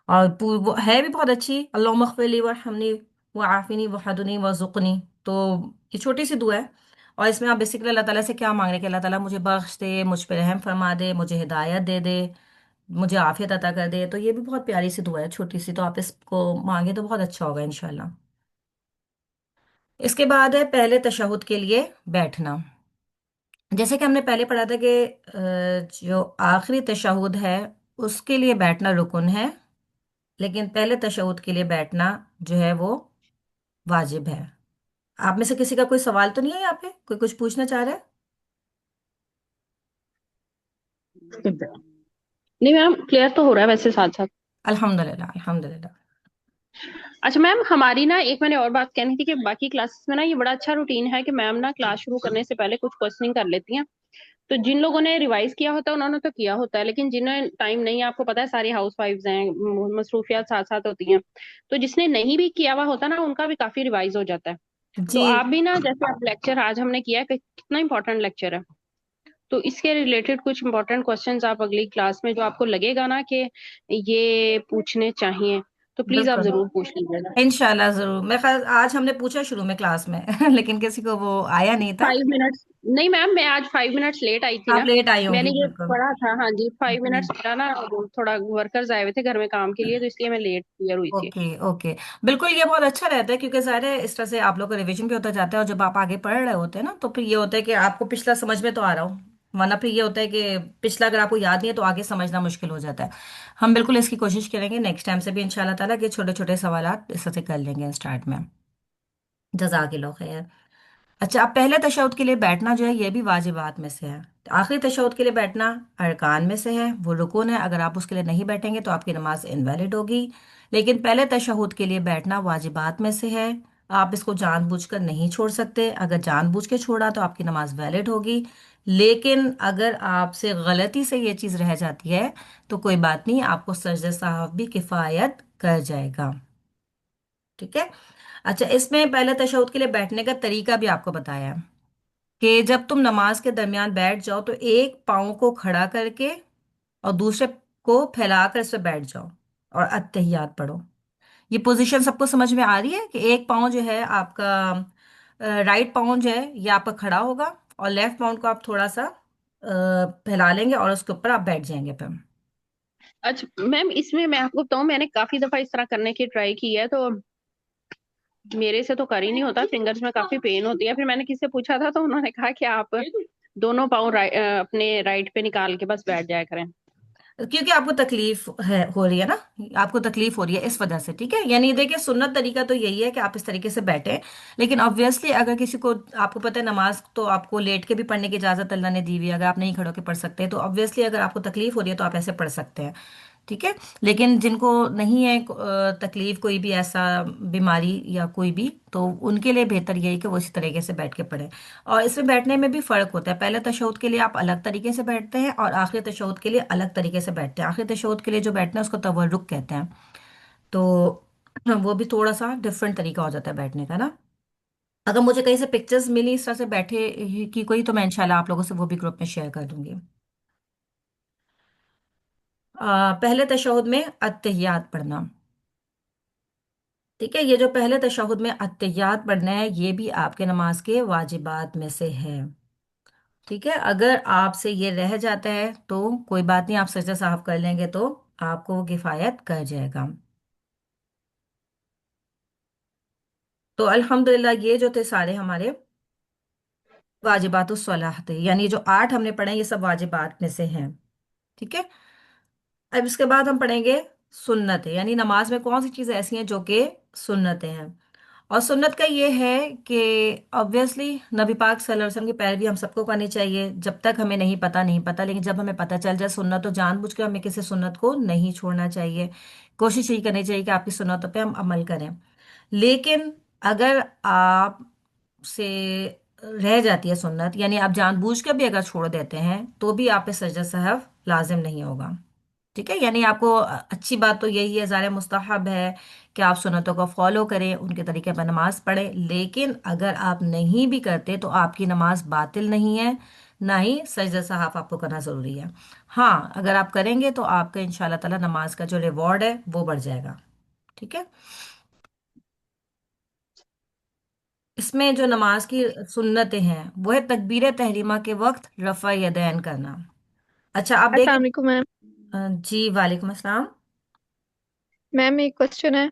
और वो है भी बहुत अच्छी, अल्लाहुम्मा ग़फ़िरली वरहमनी वआफ़िनी वहदनी वरज़ुक़नी। तो ये छोटी सी दुआ है, और इसमें आप बेसिकली अल्लाह ताला से क्या मांग रहे हैं कि अल्लाह ताला मुझे बख्श दे, मुझ पर रहम फरमा दे, मुझे हिदायत दे दे, मुझे आफियत अता कर दे। तो ये भी बहुत प्यारी सी दुआ है, छोटी सी, तो आप इसको मांगे तो बहुत अच्छा होगा इंशाल्लाह। इसके बाद है पहले तशहुद के लिए बैठना। जैसे कि हमने पहले पढ़ा था कि जो आखिरी तशहुद है उसके लिए बैठना रुकन है, लेकिन पहले तशहुद के लिए बैठना जो है वो वाजिब है। आप में से किसी का कोई सवाल तो नहीं है यहाँ पे, कोई कुछ पूछना चाह रहा है? नहीं मैम, क्लियर तो हो रहा है वैसे साथ साथ। अल्हम्दुलिल्लाह अल्हम्दुलिल्लाह। अच्छा मैम, हमारी ना एक मैंने और बात कहनी थी कि बाकी क्लासेस में ना ये बड़ा अच्छा रूटीन है कि मैम ना क्लास शुरू करने से पहले कुछ क्वेश्चनिंग कर लेती हैं। तो जिन लोगों ने रिवाइज किया होता है उन्होंने तो किया होता है, लेकिन जिन्हें टाइम नहीं है, आपको पता है सारी हाउस वाइफ्स हैं, मसरूफियात साथ साथ होती हैं, तो जिसने नहीं भी किया हुआ होता ना उनका भी काफी रिवाइज हो जाता है। तो जी आप भी ना, जैसे आप लेक्चर आज हमने किया है कि कितना इंपॉर्टेंट लेक्चर है, तो इसके रिलेटेड कुछ इंपॉर्टेंट क्वेश्चंस आप अगली क्लास में जो आपको लगेगा ना कि ये पूछने चाहिए, तो प्लीज आप बिल्कुल, जरूर पूछ लीजिएगा। इंशाल्लाह जरूर। मैं आज हमने पूछा शुरू में क्लास में लेकिन किसी को वो आया नहीं था। 5 मिनट्स, नहीं मैम, मैं आज 5 मिनट्स लेट आई थी आप ना। लेट आई मैंने होंगी, ये बिल्कुल। पढ़ा था, हाँ जी, 5 मिनट्स जी, मेरा ना वो थोड़ा वर्कर्स आए हुए थे घर में काम के लिए, तो इसलिए मैं लेट क्लियर हुई थी। Okay okay. बिल्कुल, ये बहुत अच्छा रहता है क्योंकि ज़ाहिर है इस तरह से आप लोग का रिवीजन भी होता जाता है, और जब आप आगे पढ़ रहे होते हैं ना तो फिर ये होता है कि आपको पिछला समझ में तो आ रहा हो, वरना फिर ये होता है कि पिछला अगर आपको याद नहीं है तो आगे समझना मुश्किल हो जाता है। हम बिल्कुल इसकी कोशिश करेंगे नेक्स्ट टाइम से भी इंशाल्लाह ताला कि छोटे छोटे सवाल इस तरह से कर लेंगे स्टार्ट में। जज़ाकिल्लाह खैर। अच्छा, अब पहले तशहुद के लिए बैठना जो है ये भी वाजिबात में से है। आखिरी तशहुद के लिए बैठना अरकान में से है, वो रुकन है। अगर आप उसके लिए नहीं बैठेंगे तो आपकी नमाज इनवैलिड होगी। लेकिन पहले तशहुद के लिए बैठना वाजिबात में से है, आप इसको जानबूझकर नहीं छोड़ सकते। अगर जानबूझ के छोड़ा तो आपकी नमाज वैलिड होगी, लेकिन अगर आपसे गलती से ये चीज़ रह जाती है तो कोई बात नहीं, आपको सजदे साहब भी किफ़ायत कर जाएगा। ठीक है। अच्छा, इसमें पहले तशहुद के लिए बैठने का तरीका भी आपको बताया है कि जब तुम नमाज के दरमियान बैठ जाओ तो एक पाँव को खड़ा करके और दूसरे को फैलाकर इस पे बैठ जाओ और अत्तहियात पढ़ो। ये पोजीशन सबको समझ में आ रही है कि एक पाँव जो है आपका, राइट पाँव जो है ये आपका खड़ा होगा, और लेफ्ट पाँव को आप थोड़ा सा फैला लेंगे और उसके ऊपर आप बैठ जाएंगे फिर। अच्छा मैम, इसमें मैं आपको बताऊं, मैंने काफी दफा इस तरह करने की ट्राई की है, तो मेरे से तो कर ही नहीं होता, फिंगर्स में काफी पेन होती है। फिर मैंने किसी से पूछा था तो उन्होंने कहा कि आप दोनों पाँव अपने राइट पे निकाल के बस बैठ जाया करें। क्योंकि आपको तकलीफ है हो रही है ना, आपको तकलीफ हो रही है इस वजह से, ठीक है। यानी देखिए सुन्नत तरीका तो यही है कि आप इस तरीके से बैठे, लेकिन ऑब्वियसली अगर किसी को, आपको पता है नमाज तो आपको लेट के भी पढ़ने की इजाजत अल्लाह ने दी हुई है, अगर आप नहीं खड़े होकर पढ़ सकते तो ऑब्वियसली अगर आपको तकलीफ हो रही है तो आप ऐसे पढ़ सकते हैं, ठीक है। लेकिन जिनको नहीं है तकलीफ, कोई भी ऐसा बीमारी या कोई भी, तो उनके लिए बेहतर यही कि वो इसी तरीके से बैठ के पढ़ें। और इसमें बैठने में भी फ़र्क होता है, पहले तशहुद के लिए आप अलग तरीके से बैठते हैं और आखिरी तशहुद के लिए अलग तरीके से बैठते हैं। आखिरी तशहुद के लिए जो बैठना है उसको तवर्रुक कहते हैं। तो वो भी थोड़ा सा डिफरेंट तरीका हो जाता है बैठने का ना। अगर मुझे कहीं से पिक्चर्स मिली इस तरह से बैठे की कोई, तो मैं इंशाल्लाह आप लोगों से वो भी ग्रुप में शेयर कर दूंगी। पहले तशहुद में अत्तहियात पढ़ना। ठीक है, ये जो पहले तशहुद में अत्तहियात पढ़ना है ये भी आपके नमाज के वाजिबात में से है। ٹھیک ہے، اگر آپ سے یہ رہ جاتا ہے تو کوئی بات نہیں، آپ سجدہ صاحب کر لیں گے تو آپ کو وہ کفایت کر جائے گا۔ تو الحمدللہ یہ جو تھے سارے ہمارے واجبات الصلاح تھے، یعنی جو 8 ہم نے پڑھے یہ سب واجبات میں سے ہیں۔ ٹھیک ہے، اب اس کے بعد ہم پڑھیں گے سنتیں، یعنی نماز میں کون سی چیزیں ایسی ہیں جو کہ سنتیں ہیں۔ اور سنت کا یہ ہے کہ obviously نبی پاک صلی اللہ علیہ وسلم کی پیروی ہم سب کو کرنی چاہیے، جب تک ہمیں نہیں پتا نہیں پتا، لیکن جب ہمیں پتا چل جائے سنت تو جان بوجھ کے ہمیں کسی سنت کو نہیں چھوڑنا چاہیے، کوشش یہی کرنی چاہیے کہ آپ کی سنتوں پہ ہم عمل کریں۔ لیکن اگر آپ سے رہ جاتی ہے سنت، یعنی آپ جان بوجھ کے بھی اگر چھوڑ دیتے ہیں تو بھی آپ پہ سجدہ سہو لازم نہیں ہوگا۔ ٹھیک ہے، یعنی آپ کو اچھی بات تو یہی ہے، ظاہر مستحب ہے کہ آپ سنتوں کو فالو کریں، ان کے طریقے پر نماز پڑھیں، لیکن اگر آپ نہیں بھی کرتے تو آپ کی نماز باطل نہیں ہے، نہ ہی سجدہ صحاف آپ کو کرنا ضروری ہے۔ ہاں اگر آپ کریں گے تو آپ کا انشاءاللہ تعالی نماز کا جو ریوارڈ ہے وہ بڑھ جائے گا۔ ٹھیک ہے، اس میں جو نماز کی سنتیں ہیں وہ ہے تکبیر تحریمہ کے وقت رفع یدین کرنا۔ اچھا آپ السلام دیکھیں، علیکم میم۔ جی وعلیکم السلام۔ میم ایک کوشچن ہے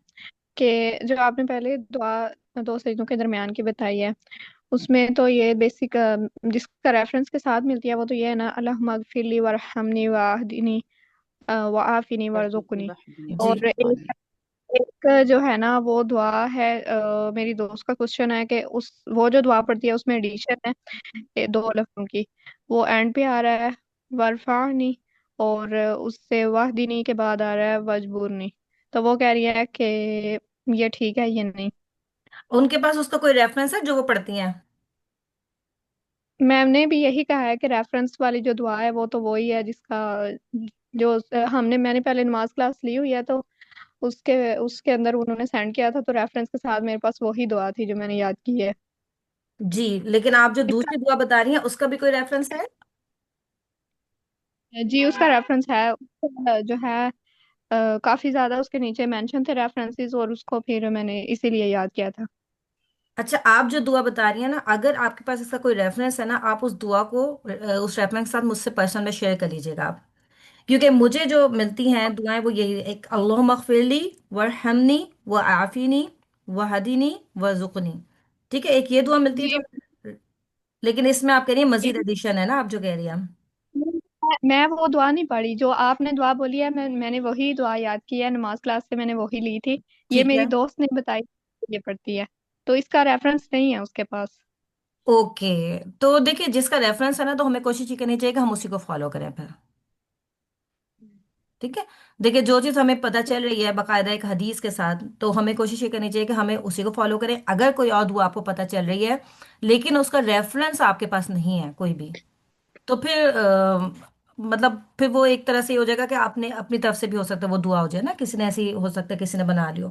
کہ جو آپ نے پہلے دعا دو سجدوں کے درمیان کی بتائی ہے، اس میں تو یہ بیسک جس کا ریفرنس کے ساتھ ملتی ہے وہ تو یہ ہے نا، اللہم اغفر لی وارحمنی واہدنی وعافنی وارزقنی۔ جی اور ایک جو ہے نا وہ دعا ہے، میری دوست کا کوشچن ہے کہ وہ جو دعا پڑتی ہے اس میں ایڈیشن ہے دو لفظوں کی، وہ اینڈ پہ آ رہا ہے ورفعنی، اور اس سے واہدینی کے بعد آ رہا ہے وجبورنی، تو وہ کہہ رہی ہے کہ یہ ٹھیک ہے یا نہیں۔ ان کے پاس اس کا کوئی ریفرنس ہے جو وہ پڑھتی ہیں؟ میم نے بھی یہی کہا ہے کہ ریفرنس والی جو دعا ہے وہ تو وہی ہے جس کا جو میں نے پہلے نماز کلاس لی ہوئی ہے، تو اس کے اندر انہوں نے سینڈ کیا تھا، تو ریفرنس کے ساتھ میرے پاس وہی دعا تھی جو میں نے یاد کی ہے۔ جی لیکن آپ جو اس دوسری دعا بتا رہی ہیں اس کا بھی کوئی ریفرنس ہے؟ جی اس کا ریفرنس ہے، جو ہے کافی زیادہ اس کے نیچے مینشن تھے ریفرنسز، اور اس کو پھر میں نے اسی لیے یاد کیا تھا۔ اچھا آپ جو دعا بتا رہی ہیں نا، اگر آپ کے پاس اس کا کوئی ریفرنس ہے نا، آپ اس دعا کو اس ریفرنس کے ساتھ مجھ سے پرسنل میں شیئر کر لیجیے گا آپ، کیونکہ مجھے جو ملتی ہیں دعائیں وہ یہی ایک اللہم اغفر لی ورحمنی وعافینی وہدینی ورزقنی۔ ٹھیک ہے، ایک یہ دعا ملتی ہے جی جو، لیکن اس میں آپ کہہ رہی ہیں مزید ایڈیشن ہے نا، آپ جو کہہ رہی ہیں۔ میں وہ دعا نہیں پڑھی جو آپ نے دعا بولی ہے، میں نے وہی دعا یاد کی ہے، نماز کلاس سے میں نے وہی لی تھی، یہ ٹھیک ہے، میری دوست نے بتائی، یہ پڑھتی ہے، تو اس کا ریفرنس نہیں ہے اس کے پاس۔ اوکے، تو دیکھیے جس کا ریفرنس ہے نا تو ہمیں کوشش یہ کرنی چاہیے کہ ہم اسی کو فالو کریں پھر۔ ٹھیک ہے، دیکھیے جو چیز ہمیں پتہ چل رہی ہے باقاعدہ ایک حدیث کے ساتھ، تو ہمیں کوشش یہ کرنی چاہیے کہ ہمیں اسی کو فالو کریں۔ اگر کوئی اور دعا آپ کو پتہ چل رہی ہے لیکن اس کا ریفرنس آپ کے پاس نہیں ہے کوئی بھی، تو پھر مطلب پھر وہ ایک طرح سے یہ ہو جائے گا کہ آپ نے اپنی طرف سے بھی ہو سکتا ہے وہ دعا ہو جائے نا، کسی نے ایسی ہو سکتا ہے کسی نے بنا لی ہو۔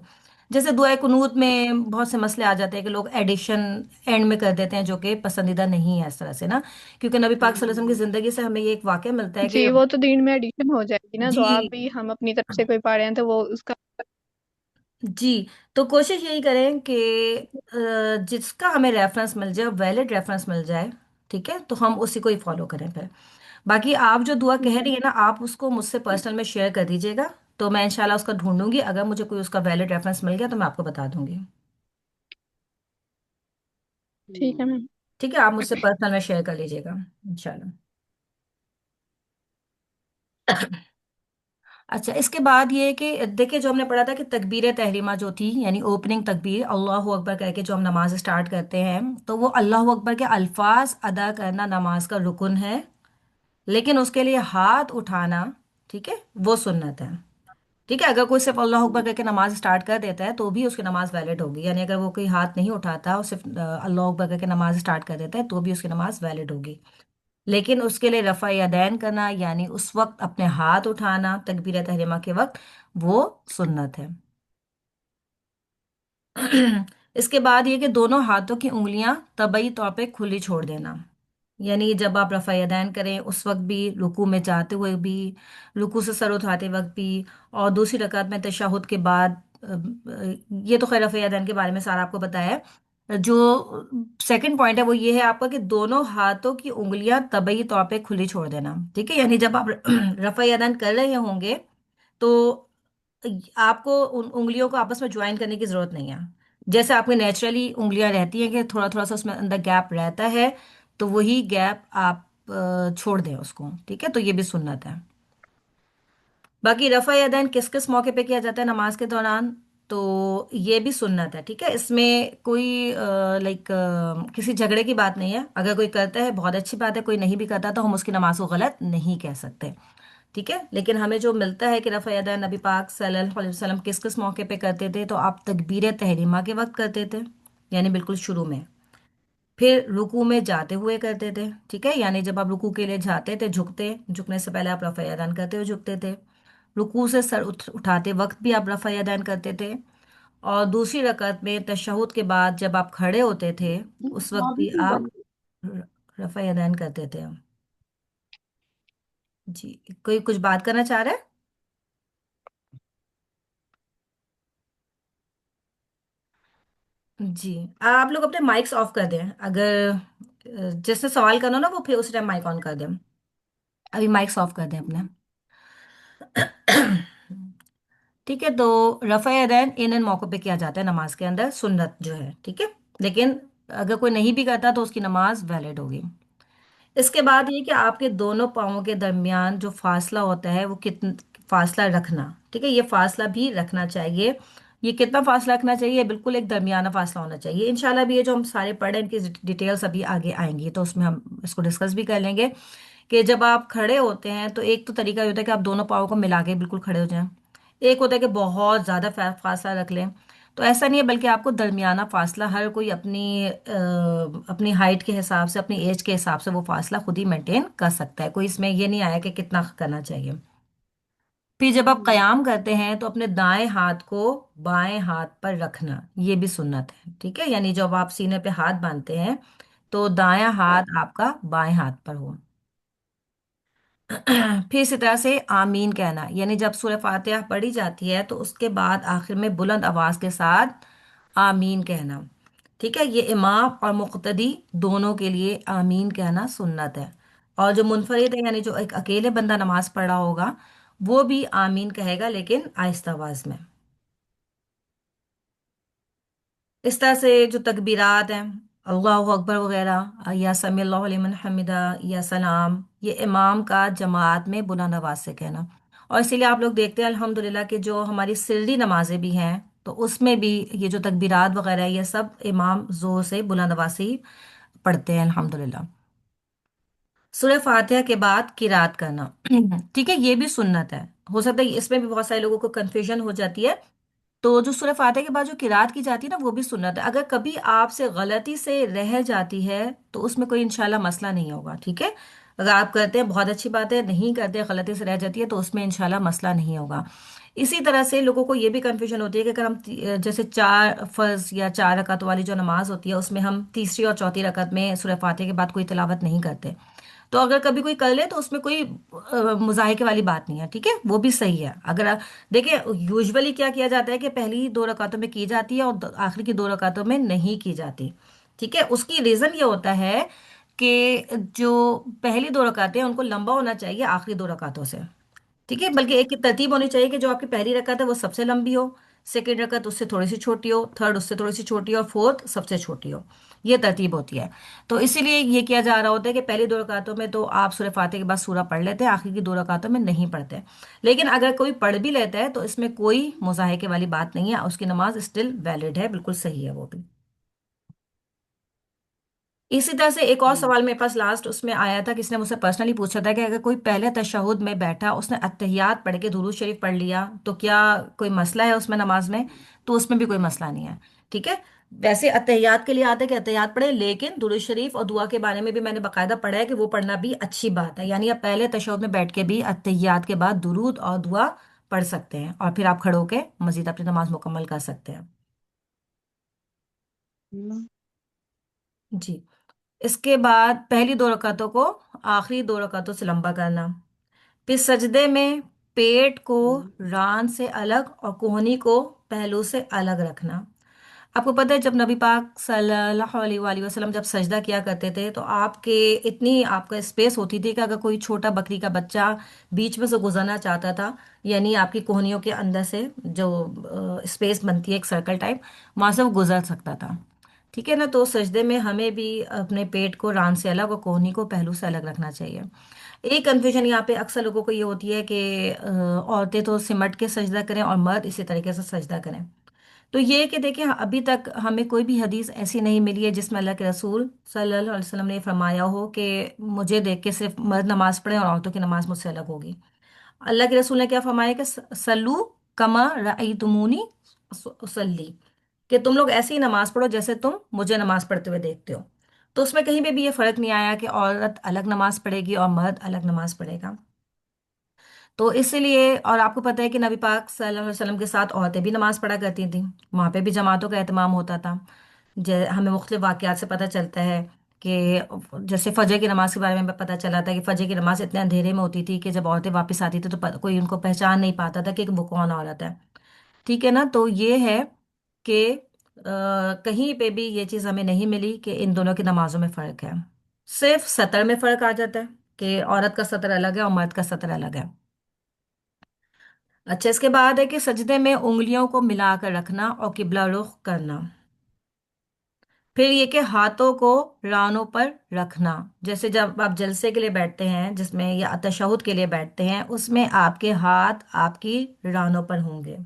جیسے دعائے قنوت میں بہت سے مسئلے آ جاتے ہیں کہ لوگ ایڈیشن اینڈ میں کر دیتے ہیں جو کہ پسندیدہ نہیں ہے اس طرح سے نا، کیونکہ نبی پاک صلی اللہ علیہ وسلم کی زندگی سے ہمیں یہ ایک واقعہ ملتا ہے کہ جی وہ تو دین میں ایڈیشن ہو جائے گی نا، دعا جی بھی ہم اپنی طرف سے کوئی پڑھ رہے ہیں تو وہ اس کا۔ جی، تو کوشش یہی کریں کہ جس کا ہمیں ریفرنس مل جائے، ویلڈ ریفرنس مل جائے، ٹھیک ہے، تو ہم اسی کو ہی فالو کریں پھر۔ باقی آپ جو دعا کہہ رہی ہے نا، آپ اس کو مجھ سے پرسنل میں شیئر کر دیجیے گا، تو میں انشاءاللہ اس کا ڈھونڈوں گی، اگر مجھے کوئی اس کا ویلڈ ریفرنس مل گیا تو میں آپ کو بتا دوں گی۔ ٹھیک ہے میم۔ ٹھیک ہے، آپ مجھ سے پرسنل میں شیئر کر لیجیے گا انشاءاللہ۔ اچھا اس کے بعد یہ کہ دیکھیں جو ہم نے پڑھا تھا کہ تکبیر تحریمہ جو تھی، یعنی اوپننگ تکبیر اللہ اکبر کہہ کے جو ہم نماز اسٹارٹ کرتے ہیں، تو وہ اللہ اکبر کے الفاظ ادا کرنا نماز کا رکن ہے، لیکن اس کے لیے ہاتھ اٹھانا، ٹھیک ہے، وہ سنت ہے۔ ٹھیک ہے، اگر کوئی صرف اللہ اکبر کر کے نماز اسٹارٹ کر دیتا ہے تو بھی اس کی نماز ویلڈ ہوگی، یعنی اگر وہ کوئی ہاتھ نہیں اٹھاتا اور صرف اللہ اکبر کر کے نماز اسٹارٹ کر دیتا ہے تو بھی اس کی نماز ویلڈ ہوگی، لیکن اس کے لیے رفع یدین کرنا، یعنی اس وقت اپنے ہاتھ اٹھانا تکبیر تحریمہ کے وقت، وہ سنت ہے۔ اس کے بعد یہ کہ دونوں ہاتھوں کی انگلیاں طبعی طور پہ کھلی چھوڑ دینا، یعنی جب آپ رفع یدین کریں اس وقت بھی، رکوع میں جاتے ہوئے بھی، رکوع سے سر اٹھاتے وقت بھی، اور دوسری رکعت میں تشہد کے بعد، یہ تو خیر رفع یدین کے بارے میں سارا آپ کو بتایا ہے، जो सेकंड पॉइंट है वो ये है आपका कि दोनों हाथों की उंगलियां तबई तौर पे खुली छोड़ देना, ठीक है। यानी जब आप रफ़ा यदान कर रहे होंगे तो आपको उन उंगलियों को आपस में ज्वाइन करने की जरूरत नहीं है। जैसे आपकी नेचुरली उंगलियां रहती हैं कि थोड़ा थोड़ा सा उसमें अंदर गैप रहता है, तो वही गैप आप छोड़ दें उसको, ठीक है। तो ये भी सुन्नत है। बाकी रफ़ा यदैन किस किस मौके पे किया जाता है नमाज के दौरान, तो ये भी सुन्नत है, ठीक है। इसमें कोई लाइक किसी झगड़े की बात नहीं है। अगर कोई करता है बहुत अच्छी बात है, कोई नहीं भी करता तो हम उसकी नमाज को गलत नहीं कह सकते, ठीक है। लेकिन हमें जो मिलता है कि रफ़ा यदैन नबी पाक सल्लल्लाहु अलैहि वसल्लम किस किस मौके पे करते थे, तो आप तकबीर तहरीमा के वक्त करते थे, यानी बिल्कुल शुरू में। फिर रुकू में जाते हुए करते थे, ठीक है। यानी जब आप रुकू के लिए जाते थे, झुकने से पहले आप रफ़ा यदान करते हुए झुकते थे। रुकू से सर उठाते वक्त भी आप रफ़ा यदान करते थे। और दूसरी रकत में तशहुद के बाद जब आप खड़े होते थे, उस वक्त भी आप रफ़ा यदान करते थे। जी, कोई कुछ बात करना चाह रहा है? जी, आप लोग अपने माइक्स ऑफ कर दें। अगर जिसने सवाल करना हो ना, वो फिर उस टाइम माइक ऑन कर दें। अभी माइक्स ऑफ कर दें अपने। ठीक है, तो रफ़ा यदैन इन मौकों पे किया जाता है नमाज के अंदर, सुन्नत जो है, ठीक है। लेकिन अगर कोई नहीं भी करता तो उसकी नमाज वैलिड होगी। इसके बाद ये कि आपके दोनों पाँवों के दरमियान जो फासला होता है वो कितना फासला रखना, ठीक है। ये फासला भी रखना चाहिए। ये कितना फासला रखना चाहिए? बिल्कुल एक दरमियाना फासला होना चाहिए। इंशाल्लाह भी ये जो हम सारे पढ़े इनकी डिटेल्स अभी आगे आएंगी, तो उसमें हम इसको डिस्कस भी कर लेंगे कि जब आप खड़े होते हैं तो एक तो तरीका ये होता है कि आप दोनों पाँवों को मिला के बिल्कुल खड़े हो जाएं। एक होता है कि बहुत ज़्यादा फासला रख लें। तो ऐसा नहीं है, बल्कि आपको दरमियाना फासला, हर कोई अपनी हाइट के हिसाब से, अपनी एज के हिसाब से वो फासला खुद ही मेंटेन कर सकता है। कोई इसमें ये नहीं आया कि कितना करना चाहिए। फिर जब आप कयाम करते हैं तो अपने दाएं हाथ को बाएं हाथ पर रखना, ये भी सुन्नत है, ठीक है। यानी जब आप सीने पे हाथ बांधते हैं तो दायां हाथ आपका बाएं हाथ पर हो। फिर इसी तरह से आमीन कहना, यानी जब सूरह फातिहा पढ़ी जाती है तो उसके बाद आखिर में बुलंद आवाज के साथ आमीन कहना, ठीक है। ये इमाम और मुक्तदी दोनों के लिए आमीन कहना सुन्नत है। और जो मुनफरिद है, यानी जो एक अकेले बंदा नमाज पढ़ रहा होगा, वो भी आमीन कहेगा, लेकिन आहिस्ता आवाज में। इस तरह से जो तकबीरात हैं, अल्लाह अकबर वगैरह, या समी अल्लाहु लिमन हमिदा, या सलाम, ये इमाम का जमात में बुलंद आवाज से कहना। और इसीलिए आप लोग देखते हैं अल्हम्दुलिल्लाह कि जो हमारी सिरली नमाजें भी हैं, तो उसमें भी ये जो तकबीरात वगैरह है, ये सब इमाम जोर से बुलंद आवाज से ही पढ़ते हैं अल्हम्दुलिल्लाह। सूरह फातिहा के बाद किरात करना, ठीक है, ये भी सुन्नत है। हो सकता है इसमें भी बहुत सारे लोगों को कंफ्यूजन हो जाती है। तो जो सूरह फातिहा के बाद जो किरात की जाती है ना, वो भी सुन्नत है। अगर कभी आपसे गलती से रह जाती है तो उसमें कोई इंशाल्लाह मसला नहीं होगा, ठीक है। अगर आप करते हैं बहुत अच्छी बात है, नहीं करते गलती से रह जाती है तो उसमें इंशाल्लाह मसला नहीं होगा। इसी तरह से लोगों को ये भी कंफ्यूजन होती है कि अगर हम जैसे चार फर्ज या चार रकात वाली जो नमाज होती है, उसमें हम तीसरी और चौथी रकात में सूरह फातिहा के बाद कोई तिलावत नहीं करते। तो अगर कभी कोई कर ले तो उसमें कोई मुजाहिके वाली बात नहीं है, ठीक है, वो भी सही है। अगर देखिए, यूजुअली क्या किया जाता है कि पहली दो रकातों में की जाती है और आखिरी की दो रकातों में नहीं की जाती, ठीक है। उसकी रीजन ये होता है कि जो पहली दो रकातें हैं उनको लंबा होना चाहिए आखिरी दो रकातों से, ठीक है। बल्कि एक की तरतीब होनी चाहिए कि जो आपकी पहली रकत है वो सबसे लंबी हो, सेकंड रकत उससे थोड़ी सी छोटी हो, थर्ड उससे थोड़ी सी छोटी हो, और फोर्थ सबसे छोटी हो। ये तरतीब होती है। तो इसीलिए ये किया जा रहा होता है कि पहली दो रकातों में तो आप सूरह फातिहा के बाद सूरा पढ़ लेते हैं, आखिर की दो रकातों में नहीं पढ़ते। लेकिन अगर कोई पढ़ भी लेता है तो इसमें कोई मुजाहिके वाली बात नहीं है, उसकी नमाज स्टिल वैलिड है, बिल्कुल सही है वो भी। इसी तरह से एक और सवाल मेरे पास लास्ट उसमें आया था, किसने मुझसे पर्सनली पूछा था कि अगर कोई पहले तशहुद में बैठा, उसने अत्तहियात पढ़ के दुरूद शरीफ पढ़ लिया, तो क्या कोई मसला है उसमें नमाज में? तो उसमें भी कोई मसला नहीं है, ठीक है। वैसे अत्तहियात के लिए आता है कि अत्तहियात पढ़े, लेकिन दुरूद शरीफ और दुआ के बारे में भी मैंने बाकायदा पढ़ा है कि वो पढ़ना भी अच्छी बात है। यानी आप पहले तशहुद में बैठ के भी अत्तहियात के बाद दुरूद और दुआ पढ़ सकते हैं, और फिर आप खड़े होके मजीद अपनी नमाज मुकम्मल कर सकते हैं। जी, इसके बाद पहली दो रकातों को आखिरी दो रकातों से लंबा करना। फिर सजदे में पेट को रान से अलग और कोहनी को पहलू से अलग रखना। आपको पता है जब नबी पाक सल्लल्लाहु अलैहि वसल्लम जब सजदा किया करते थे तो आपके इतनी आपका स्पेस होती थी कि अगर कोई छोटा बकरी का बच्चा बीच में से गुजरना चाहता था, यानी आपकी कोहनियों के अंदर से जो स्पेस बनती है एक सर्कल टाइप, वहां से वो गुजर सकता था। ठीक है ना। तो सजदे में हमें भी अपने पेट को रान से अलग और कोहनी को पहलू से अलग रखना चाहिए। एक कन्फ्यूजन यहाँ पे अक्सर लोगों को ये होती है कि औरतें तो सिमट के सजदा करें और मर्द इसी तरीके से सजदा करें। तो ये है कि देखिए अभी तक हमें कोई भी हदीस ऐसी नहीं मिली है जिसमें अल्लाह के रसूल सल्लल्लाहु अलैहि वसल्लम ने फरमाया हो कि मुझे देख के सिर्फ मर्द नमाज पढ़े और औरतों की नमाज मुझसे अलग होगी। अल्लाह के रसूल ने क्या फरमाया कि सल्लू कमा रअयतुमूनी उसल्ली, कि तुम लोग ऐसे ही नमाज पढ़ो जैसे तुम मुझे नमाज पढ़ते हुए देखते हो। तो उसमें कहीं पे भी ये फर्क नहीं आया कि औरत अलग नमाज पढ़ेगी और मर्द अलग नमाज पढ़ेगा। तो इसीलिए, और आपको पता है कि नबी पाक सल्लल्लाहु अलैहि वसल्लम के साथ औरतें भी नमाज पढ़ा करती थी, वहां पे भी जमातों का एहतमाम होता था। हमें मुख्तलिफ वाक़यात से पता चलता है कि जैसे फजर की नमाज के बारे में पता चला था कि फजर की नमाज इतने अंधेरे में होती थी कि जब औरतें वापस आती थी तो कोई उनको पहचान नहीं पाता था कि वो कौन औरत है। ठीक है ना। तो ये है कि कहीं पे भी ये चीज़ हमें नहीं मिली कि इन दोनों की नमाजों में फ़र्क है। सिर्फ सतर में फ़र्क आ जाता है कि औरत का सतर अलग है और मर्द का सतर अलग है। अच्छा, इसके बाद है कि सजदे में उंगलियों को मिलाकर रखना और किबला रुख करना। फिर ये कि हाथों को रानों पर रखना, जैसे जब आप जलसे के लिए बैठते हैं जिसमें या तशहुद के लिए बैठते हैं उसमें आपके हाथ आपकी रानों पर होंगे।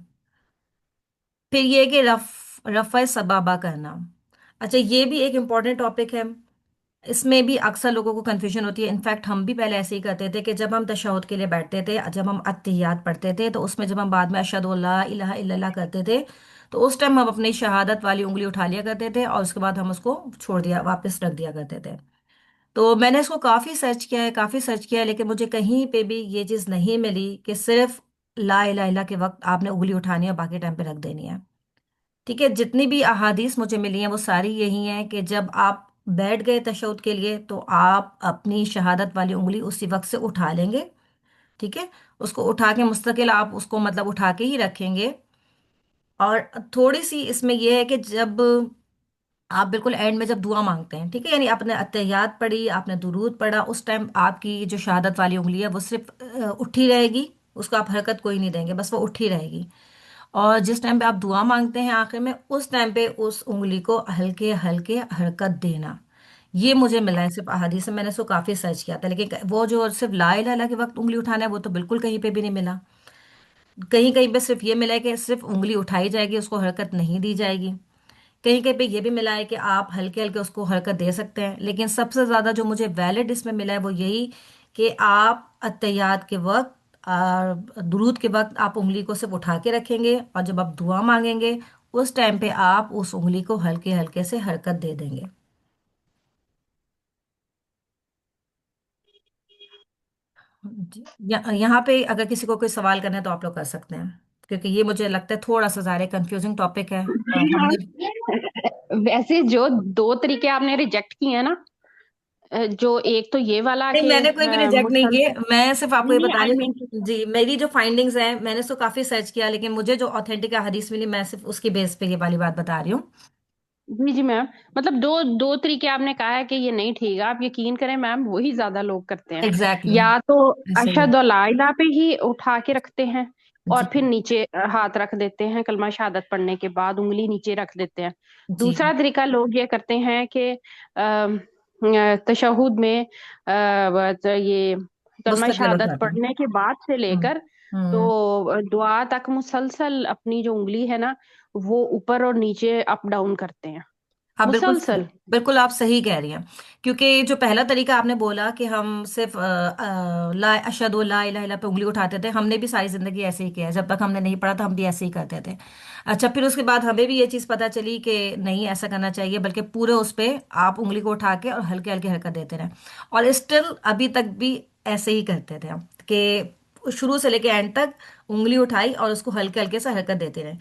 फिर ये कि रफ़ा सबाबा करना। अच्छा, ये भी एक इम्पॉर्टेंट टॉपिक है। इसमें भी अक्सर लोगों को कन्फ्यूजन होती है। इनफैक्ट हम भी पहले ऐसे ही करते थे कि जब हम तशहुद के लिए बैठते थे, जब हम अत्तहियात पढ़ते थे, तो उसमें जब हम बाद में अशहदु अल्ला इलाहा इल्लल्लाह करते थे तो उस टाइम हम अपनी शहादत वाली उंगली उठा लिया करते थे और उसके बाद हम उसको छोड़ दिया, वापस रख दिया करते थे। तो मैंने इसको काफ़ी सर्च किया है, काफ़ी सर्च किया है, लेकिन मुझे कहीं पे भी ये चीज़ नहीं मिली कि सिर्फ ला इलाहा इल्लल्लाह के वक्त आपने उंगली उठानी है और बाकी टाइम पे रख देनी है। ठीक है। जितनी भी अहादीस मुझे मिली हैं वो सारी यही हैं कि जब आप बैठ गए तशहुद के लिए तो आप अपनी शहादत वाली उंगली उसी वक्त से उठा लेंगे। ठीक है। उसको उठा के मुस्तकिल आप उसको मतलब उठा के ही रखेंगे। और थोड़ी सी इसमें यह है कि जब आप बिल्कुल एंड में जब दुआ मांगते हैं, ठीक है, यानी आपने अत्तहियात पढ़ी, आपने दुरूद पढ़ा, उस टाइम आपकी जो शहादत वाली उंगली है वो सिर्फ उठी रहेगी, उसको आप हरकत कोई नहीं देंगे, बस वो उठी रहेगी। और जिस टाइम पे आप दुआ मांगते हैं आखिर में, उस टाइम पे उस उंगली को हल्के हल्के हरकत देना। ये मुझे मिला है सिर्फ अहादीस में, मैंने इसको काफी सर्च किया था, लेकिन वो जो सिर्फ ला इलाहा इल्लल्लाह के वक्त उंगली उठाना है वो तो बिल्कुल कहीं पे भी नहीं मिला। कहीं कहीं पे सिर्फ ये मिला है कि सिर्फ उंगली उठाई जाएगी, उसको हरकत नहीं दी जाएगी। कहीं कहीं पे ये भी मिला है कि आप हल्के हल्के उसको हरकत दे सकते हैं, लेकिन सबसे ज्यादा जो मुझे वैलिड इसमें मिला है वो यही कि आप अत्तहियात के वक्त और दुरूद के वक्त आप उंगली को सिर्फ उठा के रखेंगे और जब आप दुआ मांगेंगे उस टाइम पे आप उस उंगली को हल्के हल्के से हरकत दे देंगे। जी। यहाँ पे अगर किसी को कोई सवाल करना है तो आप लोग कर सकते हैं, क्योंकि ये मुझे लगता है थोड़ा सा ज़्यादा कंफ्यूजिंग टॉपिक है। हमने वैसे जो दो तरीके आपने रिजेक्ट किए हैं ना, जो एक तो ये वाला नहीं, कि मैंने कोई भी रिजेक्ट नहीं किए, मुसलसल, मैं सिर्फ आपको नहीं ये नहीं बता आई रही मीन, हूँ। जी, मेरी जो फाइंडिंग्स हैं मैंने इसको काफी सर्च किया, लेकिन मुझे जो ऑथेंटिक हदीस मिली मैं सिर्फ उसकी बेस पे ये वाली बात बता रही हूँ। जी जी मैम, मतलब दो दो तरीके आपने कहा है कि ये नहीं ठीक है, आप यकीन करें मैम वही ज्यादा लोग करते हैं। एग्जैक्टली या तो exactly, ऐसे ही है। अशहदु अल्ला इलाहा पे ही उठा के रखते हैं और जी फिर नीचे हाथ रख देते हैं, कलमा शहादत पढ़ने के बाद उंगली नीचे रख देते हैं। जी। दूसरा तरीका लोग ये करते हैं कि तशहुद में ये कलमा मुस्तकिल शहादत उठाते हैं। पढ़ने के बाद से हम्म। लेकर हम्म। तो दुआ तक मुसलसल अपनी जो उंगली है ना वो ऊपर और नीचे अप डाउन करते हैं, हाँ, बिल्कुल मुसलसल। बिल्कुल आप सही कह रही हैं। क्योंकि जो पहला तरीका आपने बोला कि हम सिर्फ ला अशहदु ला इलाहा इल्लल्लाह पे उंगली उठाते थे, हमने भी सारी जिंदगी ऐसे ही किया है, जब तक हमने नहीं पढ़ा था हम भी ऐसे ही करते थे। अच्छा, फिर उसके बाद हमें भी ये चीज़ पता चली कि नहीं ऐसा करना चाहिए, बल्कि पूरे उस पे आप उंगली को उठा के और हल्के हल्के हरकत देते रहे। और स्टिल अभी तक भी ऐसे ही करते थे हम, कि शुरू से लेके एंड तक उंगली उठाई और उसको हल्के हल्के से हरकत देते रहे।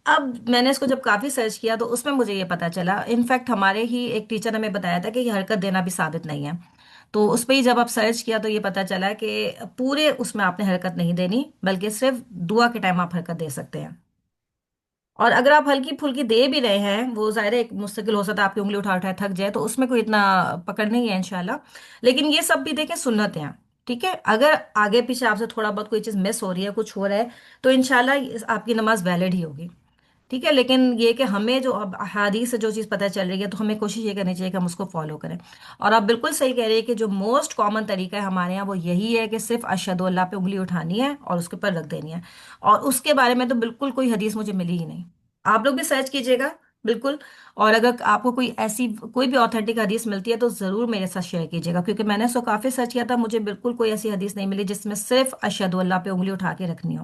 अब मैंने इसको जब काफी सर्च किया तो उसमें मुझे ये पता चला, इनफैक्ट हमारे ही एक टीचर ने हमें बताया था कि ये हरकत देना भी साबित नहीं है। तो उस पर ही जब आप सर्च किया तो ये पता चला कि पूरे उसमें आपने हरकत नहीं देनी, बल्कि सिर्फ दुआ के टाइम आप हरकत दे सकते हैं। اور اگر آپ ہلکی پھلکی دے بھی رہے ہیں، وہ ظاہر ہے ایک مستقل ہو سکتا ہے آپ کی انگلی اٹھا اٹھائے تھک جائے، تو اس میں کوئی اتنا پکڑ نہیں ہے انشاءاللہ. لیکن یہ سب بھی دیکھیں سنت ہیں. ٹھیک ہے، اگر آگے پیچھے آپ سے تھوڑا بہت کوئی چیز مس ہو رہی ہے، کچھ ہو رہا ہے، تو انشاءاللہ آپ کی نماز ویلڈ ہی ہوگی. ٹھیک ہے، لیکن یہ کہ ہمیں جو اب احادیث سے جو چیز پتہ چل رہی ہے تو ہمیں کوشش یہ کرنی چاہیے کہ ہم اس کو فالو کریں. اور آپ بالکل صحیح کہہ رہی ہے کہ جو موسٹ کامن طریقہ ہے ہمارے یہاں وہ یہی ہے کہ صرف اشہد اللہ پہ انگلی اٹھانی ہے اور اس کے اوپر رکھ دینی ہے. اور اس کے بارے میں تو بالکل کوئی حدیث مجھے ملی ہی نہیں. آپ لوگ بھی سرچ کیجیے گا بالکل. اور اگر آپ کو کوئی ایسی کوئی بھی آتھینٹک حدیث ملتی ہے تو ضرور میرے ساتھ شیئر کیجیے گا، کیونکہ میں نے سو کافی سرچ کیا تھا، مجھے بالکل کوئی ایسی حدیث نہیں ملی جس میں صرف اشہد اللہ پہ انگلی اٹھا کے رکھنی ہو.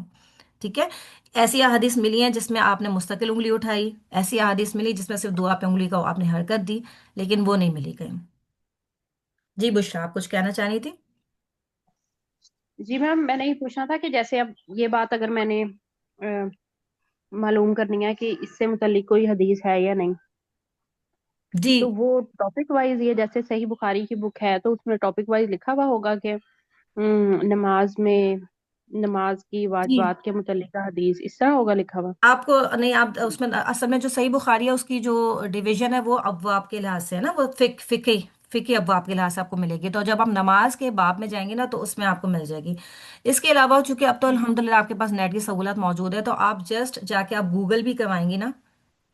ٹھیک ہے. ایسی احادیث ملی ہیں جس میں آپ نے مستقل انگلی اٹھائی، ایسی احادیث ملی جس میں صرف دعا پہ انگلی کا آپ نے حرکت دی، لیکن وہ نہیں ملی کہیں. جی بشرا، آپ کچھ کہنا چاہ رہی تھی؟ جی میم، میں نے یہ پوچھنا تھا کہ جیسے اب یہ بات اگر میں نے معلوم کرنی ہے کہ اس سے متعلق کوئی حدیث ہے یا نہیں، جی تو وہ ٹاپک وائز، یہ جیسے صحیح بخاری کی بک ہے تو اس میں ٹاپک وائز لکھا ہوا ہوگا کہ نماز میں، نماز کی جی. واجبات کے متعلق حدیث اس طرح ہوگا لکھا ہوا؟ آپ کو نہیں، آپ اس میں اصل میں جو صحیح بخاری ہے اس کی جو ڈویژن ہے وہ ابواب کے لحاظ سے ہے نا، وہ فقہی ابواب کے لحاظ سے آپ کو ملے گی. تو جب آپ نماز کے باب میں جائیں گے نا تو اس میں آپ کو مل جائے گی. اس کے علاوہ چونکہ اب تو الحمدللہ آپ کے پاس نیٹ کی سہولت موجود ہے، تو آپ جسٹ جا کے آپ گوگل بھی کروائیں گی نا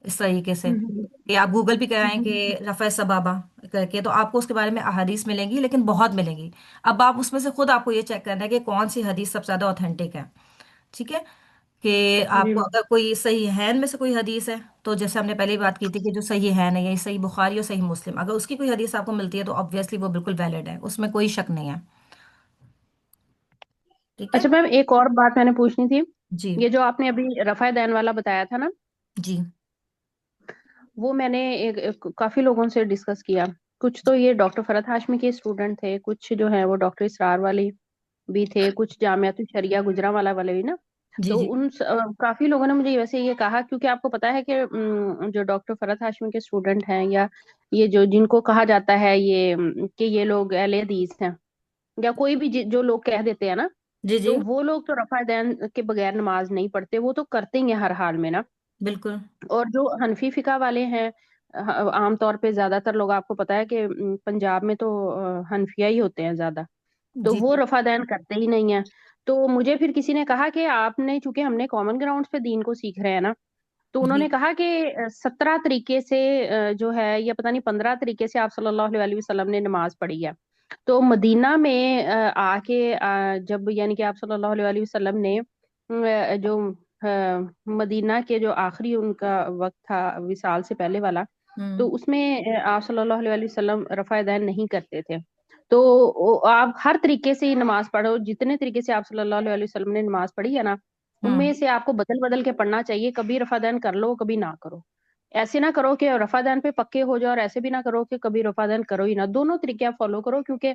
اس طریقے سے، ہوں کہ آپ گوگل بھی کرائیں کہ رفع سبابہ کر کے، تو آپ کو اس کے بارے میں احادیث ملیں گی، لیکن بہت ملیں گی. اب آپ اس میں سے خود آپ کو یہ چیک کرنا ہے کہ کون سی حدیث سب سے زیادہ اوتھینٹک ہے. ٹھیک ہے. کہ آپ جی کو اگر کوئی صحیح حین میں سے کوئی حدیث ہے، تو جیسے ہم نے پہلے ہی بات کی تھی کہ جو صحیح حین ہے یا صحیح بخاری اور صحیح مسلم، اگر اس کی کوئی حدیث آپ کو ملتی ہے تو آبویسلی وہ بالکل ویلڈ ہے، اس میں کوئی شک نہیں ہے. ٹھیک ہے. اچھا میم، ایک اور بات میں نے پوچھنی تھی. جی یہ جو آپ نے ابھی رفع دین والا بتایا تھا نا، جی وہ میں نے کافی لوگوں سے ڈسکس کیا. کچھ تو یہ ڈاکٹر فرحت ہاشمی کے اسٹوڈنٹ تھے، کچھ جو ہے وہ ڈاکٹر اسرار والی بھی تھے، کچھ جامعۃ الشریعہ گجرانوالہ والے بھی نا. جی تو جی کافی لوگوں نے مجھے ویسے یہ کہا، کیونکہ آپ کو پتا ہے کہ جو ڈاکٹر فرحت ہاشمی کے اسٹوڈنٹ ہیں، یا یہ جو جن کو کہا جاتا ہے یہ کہ یہ لوگ اہل حدیث ہیں، یا کوئی بھی جو لوگ کہہ دیتے ہیں نا، جی جی تو وہ لوگ تو رفع دین کے بغیر نماز نہیں پڑھتے، وہ تو کرتے ہی ہیں ہر حال میں نا. بالکل. اور جو حنفی فقہ والے ہیں، عام طور پہ زیادہ تر لوگ، آپ کو پتا ہے کہ پنجاب میں تو حنفیہ ہی ہوتے ہیں زیادہ، تو جی وہ جی رفع دین کرتے ہی نہیں ہیں. تو مجھے پھر کسی نے کہا کہ آپ نے، چونکہ ہم نے کامن گراؤنڈ پہ دین کو سیکھ رہے ہیں نا، تو انہوں جی نے کہا کہ 17 طریقے سے جو ہے، یا پتہ نہیں 15 طریقے سے آپ صلی اللہ علیہ وسلم نے نماز پڑھی ہے. تو مدینہ میں آ کے جب یعنی کہ آپ صلی اللہ علیہ وسلم نے جو مدینہ کے جو آخری ان کا وقت تھا وصال سے پہلے والا، ہوں. تو اس میں آپ صلی اللہ علیہ وسلم رفع دین نہیں کرتے تھے. تو آپ ہر طریقے سے ہی نماز پڑھو، جتنے طریقے سے آپ صلی اللہ علیہ وسلم نے نماز پڑھی ہے نا، ان ہوں. میں سے آپ کو بدل بدل کے پڑھنا چاہیے. کبھی رفع دین کر لو، کبھی نہ کرو. ایسے نہ کرو کہ رفع دین پہ پکے ہو جاؤ، اور ایسے بھی نہ کرو کہ کبھی رفع دین کرو ہی نہ. دونوں طریقے آپ فالو کرو، کیونکہ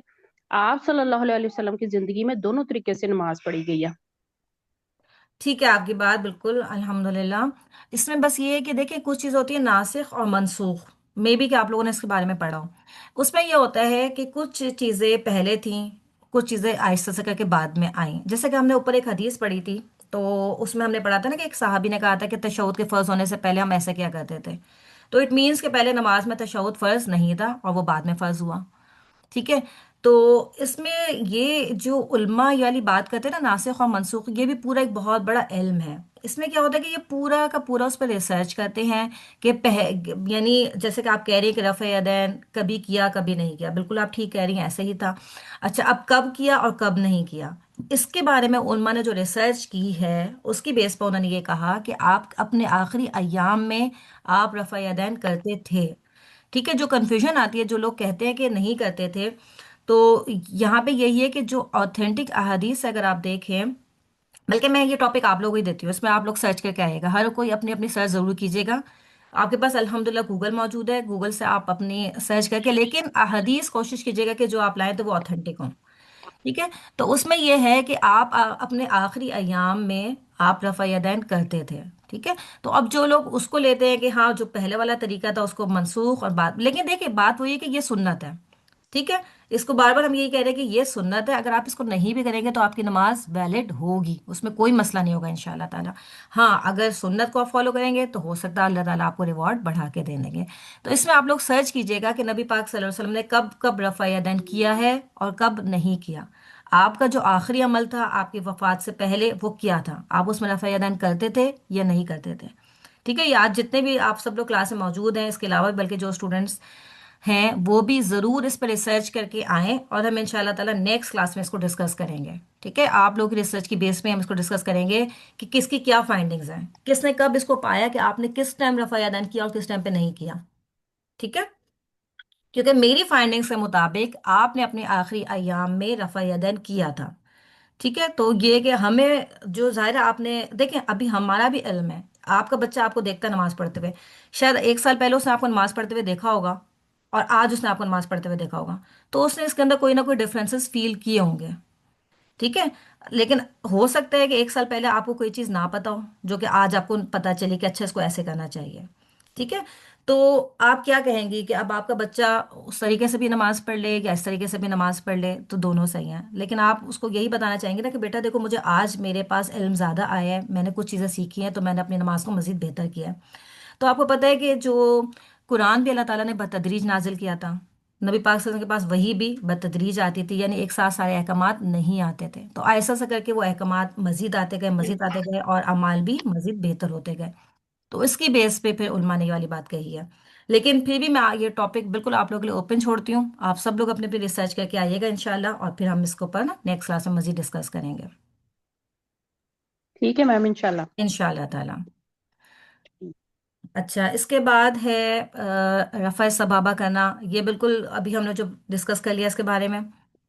آپ صلی اللہ علیہ وسلم کی زندگی میں دونوں طریقے سے نماز پڑھی گئی ہے. ٹھیک ہے، آپ کی بات بالکل الحمدللہ. اس میں بس یہ ہے کہ دیکھیں کچھ چیز ہوتی ہے ناسخ اور منسوخ، مے بی کہ آپ لوگوں نے اس کے بارے میں پڑھا ہو. اس میں یہ ہوتا ہے کہ کچھ چیزیں پہلے تھیں، کچھ چیزیں آہستہ سے کر کے بعد میں آئیں. جیسے کہ ہم نے اوپر ایک حدیث پڑھی تھی، تو اس میں ہم نے پڑھا تھا نا کہ ایک صحابی نے کہا تھا کہ تشہد کے فرض ہونے سے پہلے ہم ایسے کیا کرتے تھے. تو اٹ مینس کہ پہلے نماز میں تشہد فرض نہیں تھا اور وہ بعد میں فرض ہوا. ٹھیک ہے. تو اس میں یہ جو علماء یہ والی بات کرتے ہیں نا ناسخ اور منسوخ، یہ بھی پورا ایک بہت بڑا علم ہے. اس میں کیا ہوتا ہے کہ یہ پورا کا پورا اس پہ ریسرچ کرتے ہیں کہ یعنی جیسے کہ آپ کہہ رہی ہیں کہ رفع یدین کبھی کیا کبھی نہیں کیا، بالکل آپ ٹھیک کہہ رہی ہیں، ایسے ہی تھا. اچھا، اب کب کیا اور کب نہیں کیا، اس کے بارے میں علماء نے جو ریسرچ کی ہے اس کی بیس پر انہوں نے یہ کہا کہ آپ اپنے آخری ایام میں آپ رفع یدین کرتے تھے. ٹھیک ہے. جو کنفیوژن آتی ہے، جو لوگ کہتے ہیں کہ نہیں کرتے تھے، تو یہاں پہ یہی ہے کہ جو آتھینٹک احادیث اگر آپ دیکھیں، بلکہ میں یہ ٹاپک آپ لوگوں ہی دیتی ہوں، اس میں آپ لوگ سرچ کر کے آئیے گا، ہر کوئی اپنی اپنی سرچ ضرور کیجیے گا. آپ کے پاس الحمدللہ گوگل موجود ہے، گوگل سے آپ اپنی سرچ کر کے، لیکن احادیث کوشش کیجیے گا کہ جو آپ لائیں تو وہ آتھینٹک ہوں. ٹھیک ہے. تو اس میں یہ ہے کہ آپ اپنے آخری ایام میں آپ رفع یدین کرتے تھے. ٹھیک ہے. تو اب جو لوگ اس کو لیتے ہیں کہ ہاں جو پہلے والا طریقہ تھا اس کو منسوخ اور بات، لیکن دیکھیں بات وہی ہے کہ یہ سنت ہے. ٹھیک ہے، اس کو بار بار ہم یہی کہہ رہے ہیں کہ یہ سنت ہے، اگر آپ اس کو نہیں بھی کریں گے تو آپ کی نماز ویلڈ ہوگی، اس میں کوئی مسئلہ نہیں ہوگا انشاءاللہ تعالیٰ۔ ہاں اگر سنت کو آپ فالو کریں گے تو ہو سکتا ہے اللہ تعالیٰ آپ کو ریوارڈ بڑھا کے دے دیں گے۔ تو اس میں آپ لوگ سرچ کیجئے گا کہ نبی پاک صلی اللہ علیہ وسلم نے کب کب رفع یدین کیا ہے اور کب نہیں کیا۔ آپ کا جو آخری عمل تھا آپ کی وفات سے پہلے وہ کیا تھا، آپ اس میں رفع یدین کرتے تھے یا نہیں کرتے تھے؟ ٹھیک ہے، یہ آج جتنے بھی آپ سب لوگ کلاس میں موجود ہیں، اس کے علاوہ بلکہ جو اسٹوڈنٹس ہیں وہ بھی ضرور اس پر ریسرچ کر کے آئیں، اور ہم ان شاء اللہ تعالیٰ نیکسٹ کلاس میں اس کو ڈسکس کریں گے۔ ٹھیک ہے، آپ لوگ کی ریسرچ کی بیس پہ ہم اس کو ڈسکس کریں گے کہ کس کی کیا فائنڈنگز ہیں، کس نے کب اس کو پایا کہ آپ نے کس ٹائم رفع یدین کیا اور کس ٹائم پہ نہیں کیا۔ ٹھیک ہے، کیونکہ میری فائنڈنگز کے مطابق آپ نے اپنے آخری ایام میں رفع یدین کیا تھا۔ ٹھیک ہے، تو یہ کہ ہمیں جو ظاہر ہے آپ نے دیکھیں ابھی ہمارا بھی علم ہے، آپ کا بچہ آپ کو دیکھتا ہے نماز پڑھتے ہوئے، شاید 1 سال پہلے اس نے آپ کو نماز پڑھتے ہوئے دیکھا ہوگا اور آج اس نے آپ کو نماز پڑھتے ہوئے دیکھا ہوگا، تو اس نے اس کے اندر کوئی نہ کوئی ڈفرینسز فیل کیے ہوں گے۔ ٹھیک ہے، لیکن ہو سکتا ہے کہ 1 سال پہلے آپ کو کوئی چیز نہ پتا ہو جو کہ آج آپ کو پتا چلی کہ اچھا اس کو ایسے کرنا چاہیے۔ ٹھیک ہے، تو آپ کیا کہیں گی کہ اب آپ کا بچہ اس طریقے سے بھی نماز پڑھ لے یا اس طریقے سے بھی نماز پڑھ لے تو دونوں صحیح ہیں، لیکن آپ اس کو یہی بتانا چاہیں گے نا کہ بیٹا دیکھو مجھے آج میرے پاس علم زیادہ آیا ہے، میں نے کچھ چیزیں سیکھی ہیں تو میں نے اپنی نماز کو مزید بہتر کیا ہے۔ تو آپ کو پتہ ہے کہ جو قرآن بھی اللہ تعالیٰ نے بتدریج نازل کیا تھا، نبی پاک صلی اللہ علیہ وسلم کے پاس وہی بھی بتدریج آتی تھی، یعنی ایک ساتھ سارے احکامات نہیں آتے تھے، تو ایسا ایسا کر کے وہ احکامات مزید آتے گئے اور اعمال بھی مزید بہتر ہوتے گئے۔ تو اس کی بیس پہ پھر علماء نے یہ والی بات کہی ہے، لیکن پھر بھی میں یہ ٹاپک بالکل آپ لوگوں کے لیے اوپن چھوڑتی ہوں، آپ سب لوگ اپنے پہ ریسرچ کر کے آئیے گا انشاءاللہ، اور پھر ہم اس کو پر نا نیکسٹ کلاس میں مزید ڈسکس کریں گے ٹھیک ہے میم، انشاءاللہ۔ انشاءاللہ تعالی۔ اچھا، اس کے بعد ہے رفع سبابہ کرنا، یہ بالکل ابھی ہم نے جو ڈسکس کر لیا اس کے بارے میں۔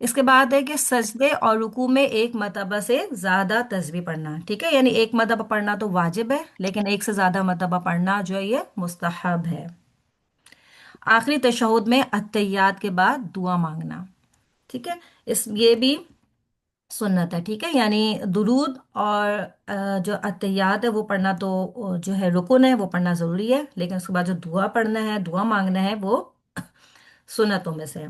اس کے بعد ہے کہ سجدے اور رکوع میں ایک مرتبہ سے زیادہ تسبیح پڑھنا، ٹھیک ہے، یعنی ایک مرتبہ پڑھنا تو واجب ہے لیکن ایک سے زیادہ مرتبہ پڑھنا جو ہے یہ مستحب ہے۔ آخری تشہد میں التحیات کے بعد دعا مانگنا، ٹھیک ہے، یہ بھی سنت ہے، ٹھیک ہے، یعنی درود اور جو التحیات ہے وہ پڑھنا تو جو ہے رکن ہے، وہ پڑھنا ضروری ہے، لیکن اس کے بعد جو دعا پڑھنا ہے، دعا مانگنا ہے، وہ سنتوں میں سے ہے۔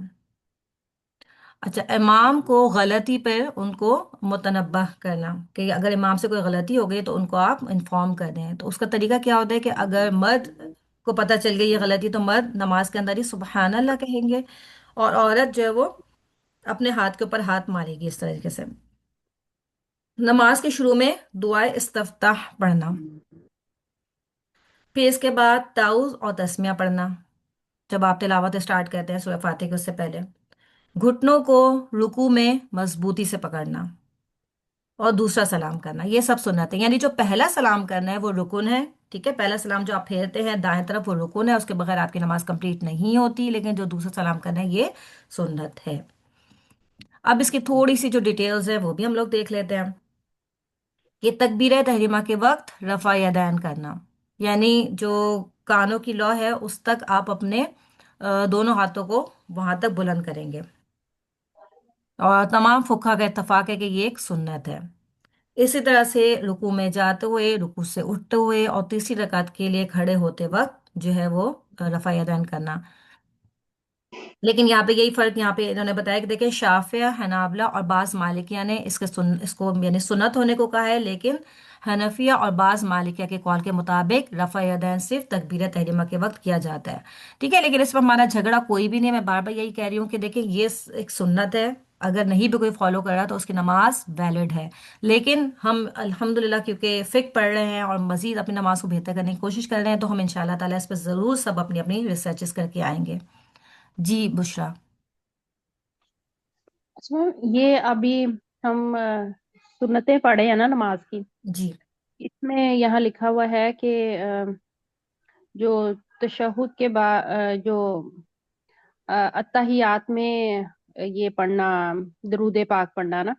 اچھا، امام کو غلطی پر ان کو متنبہ کرنا، کہ اگر امام سے کوئی غلطی ہو گئی تو ان کو آپ انفارم کر دیں، تو اس کا طریقہ کیا ہوتا ہے کہ اگر مرد کو پتہ چل گئی یہ غلطی تو مرد نماز کے اندر ہی سبحان اللہ کہیں گے، اور عورت جو ہے وہ اپنے ہاتھ کے اوپر ہاتھ مارے گی اس طریقے سے۔ نماز کے شروع میں دعائے استفتاح پڑھنا، پھر اس کے بعد تعوذ اور تسمیہ پڑھنا جب آپ تلاوت اسٹارٹ کرتے ہیں سورہ فاتحہ کے، اس سے پہلے گھٹنوں کو رکوع میں مضبوطی سے پکڑنا اور دوسرا سلام کرنا، یہ سب سنت ہے، یعنی جو پہلا سلام کرنا ہے وہ رکن ہے، ٹھیک ہے، پہلا سلام جو آپ پھیرتے ہیں دائیں طرف وہ رکن ہے، اس کے بغیر آپ کی نماز کمپلیٹ نہیں ہوتی، لیکن جو دوسرا سلام کرنا ہے یہ سنت ہے۔ اب اس کی تھوڑی سی جو ڈیٹیلز ہے وہ بھی ہم لوگ دیکھ لیتے ہیں۔ یہ تکبیر تحریمہ کے وقت رفع یدین کرنا، یعنی جو کانوں کی لو ہے اس تک آپ اپنے دونوں ہاتھوں کو وہاں تک بلند کریں گے، اور تمام فقہا کا اتفاق ہے کہ یہ ایک سنت ہے۔ اسی طرح سے رکوع میں جاتے ہوئے، رکوع سے اٹھتے ہوئے اور تیسری رکعت کے لیے کھڑے ہوتے وقت جو ہے وہ رفع یدین کرنا۔ لیکن یہاں پہ یہی فرق یہاں پہ انہوں نے بتایا کہ دیکھیں شافعہ، حنابلہ اور بعض مالکیہ نے اس کو یعنی سنت ہونے کو کہا ہے، لیکن حنفیہ اور بعض مالکیہ کے قول کے مطابق رفع یدین صرف تکبیر تحریمہ کے وقت کیا جاتا ہے، ٹھیک ہے، لیکن اس پر ہمارا جھگڑا کوئی بھی نہیں ہے، میں بار بار یہی کہہ رہی ہوں کہ دیکھیں یہ ایک سنت ہے، اگر نہیں بھی کوئی فالو کر رہا تو اس کی نماز ویلڈ ہے، لیکن ہم الحمدللہ کیونکہ فقہ پڑھ رہے ہیں اور مزید اپنی نماز کو بہتر کرنے کی کوشش کر رہے ہیں، تو ہم انشاءاللہ تعالیٰ اس پہ ضرور سب اپنی اپنی ریسرچز کر کے آئیں گے۔ جی بشرا۔ اچھا میم، یہ ابھی ہم سنتیں پڑھے ہیں نا نماز کی، جی اس میں یہاں لکھا ہوا ہے کہ جو تشہد کے بعد جو اتحیات میں یہ پڑھنا، درود پاک پڑھنا نا،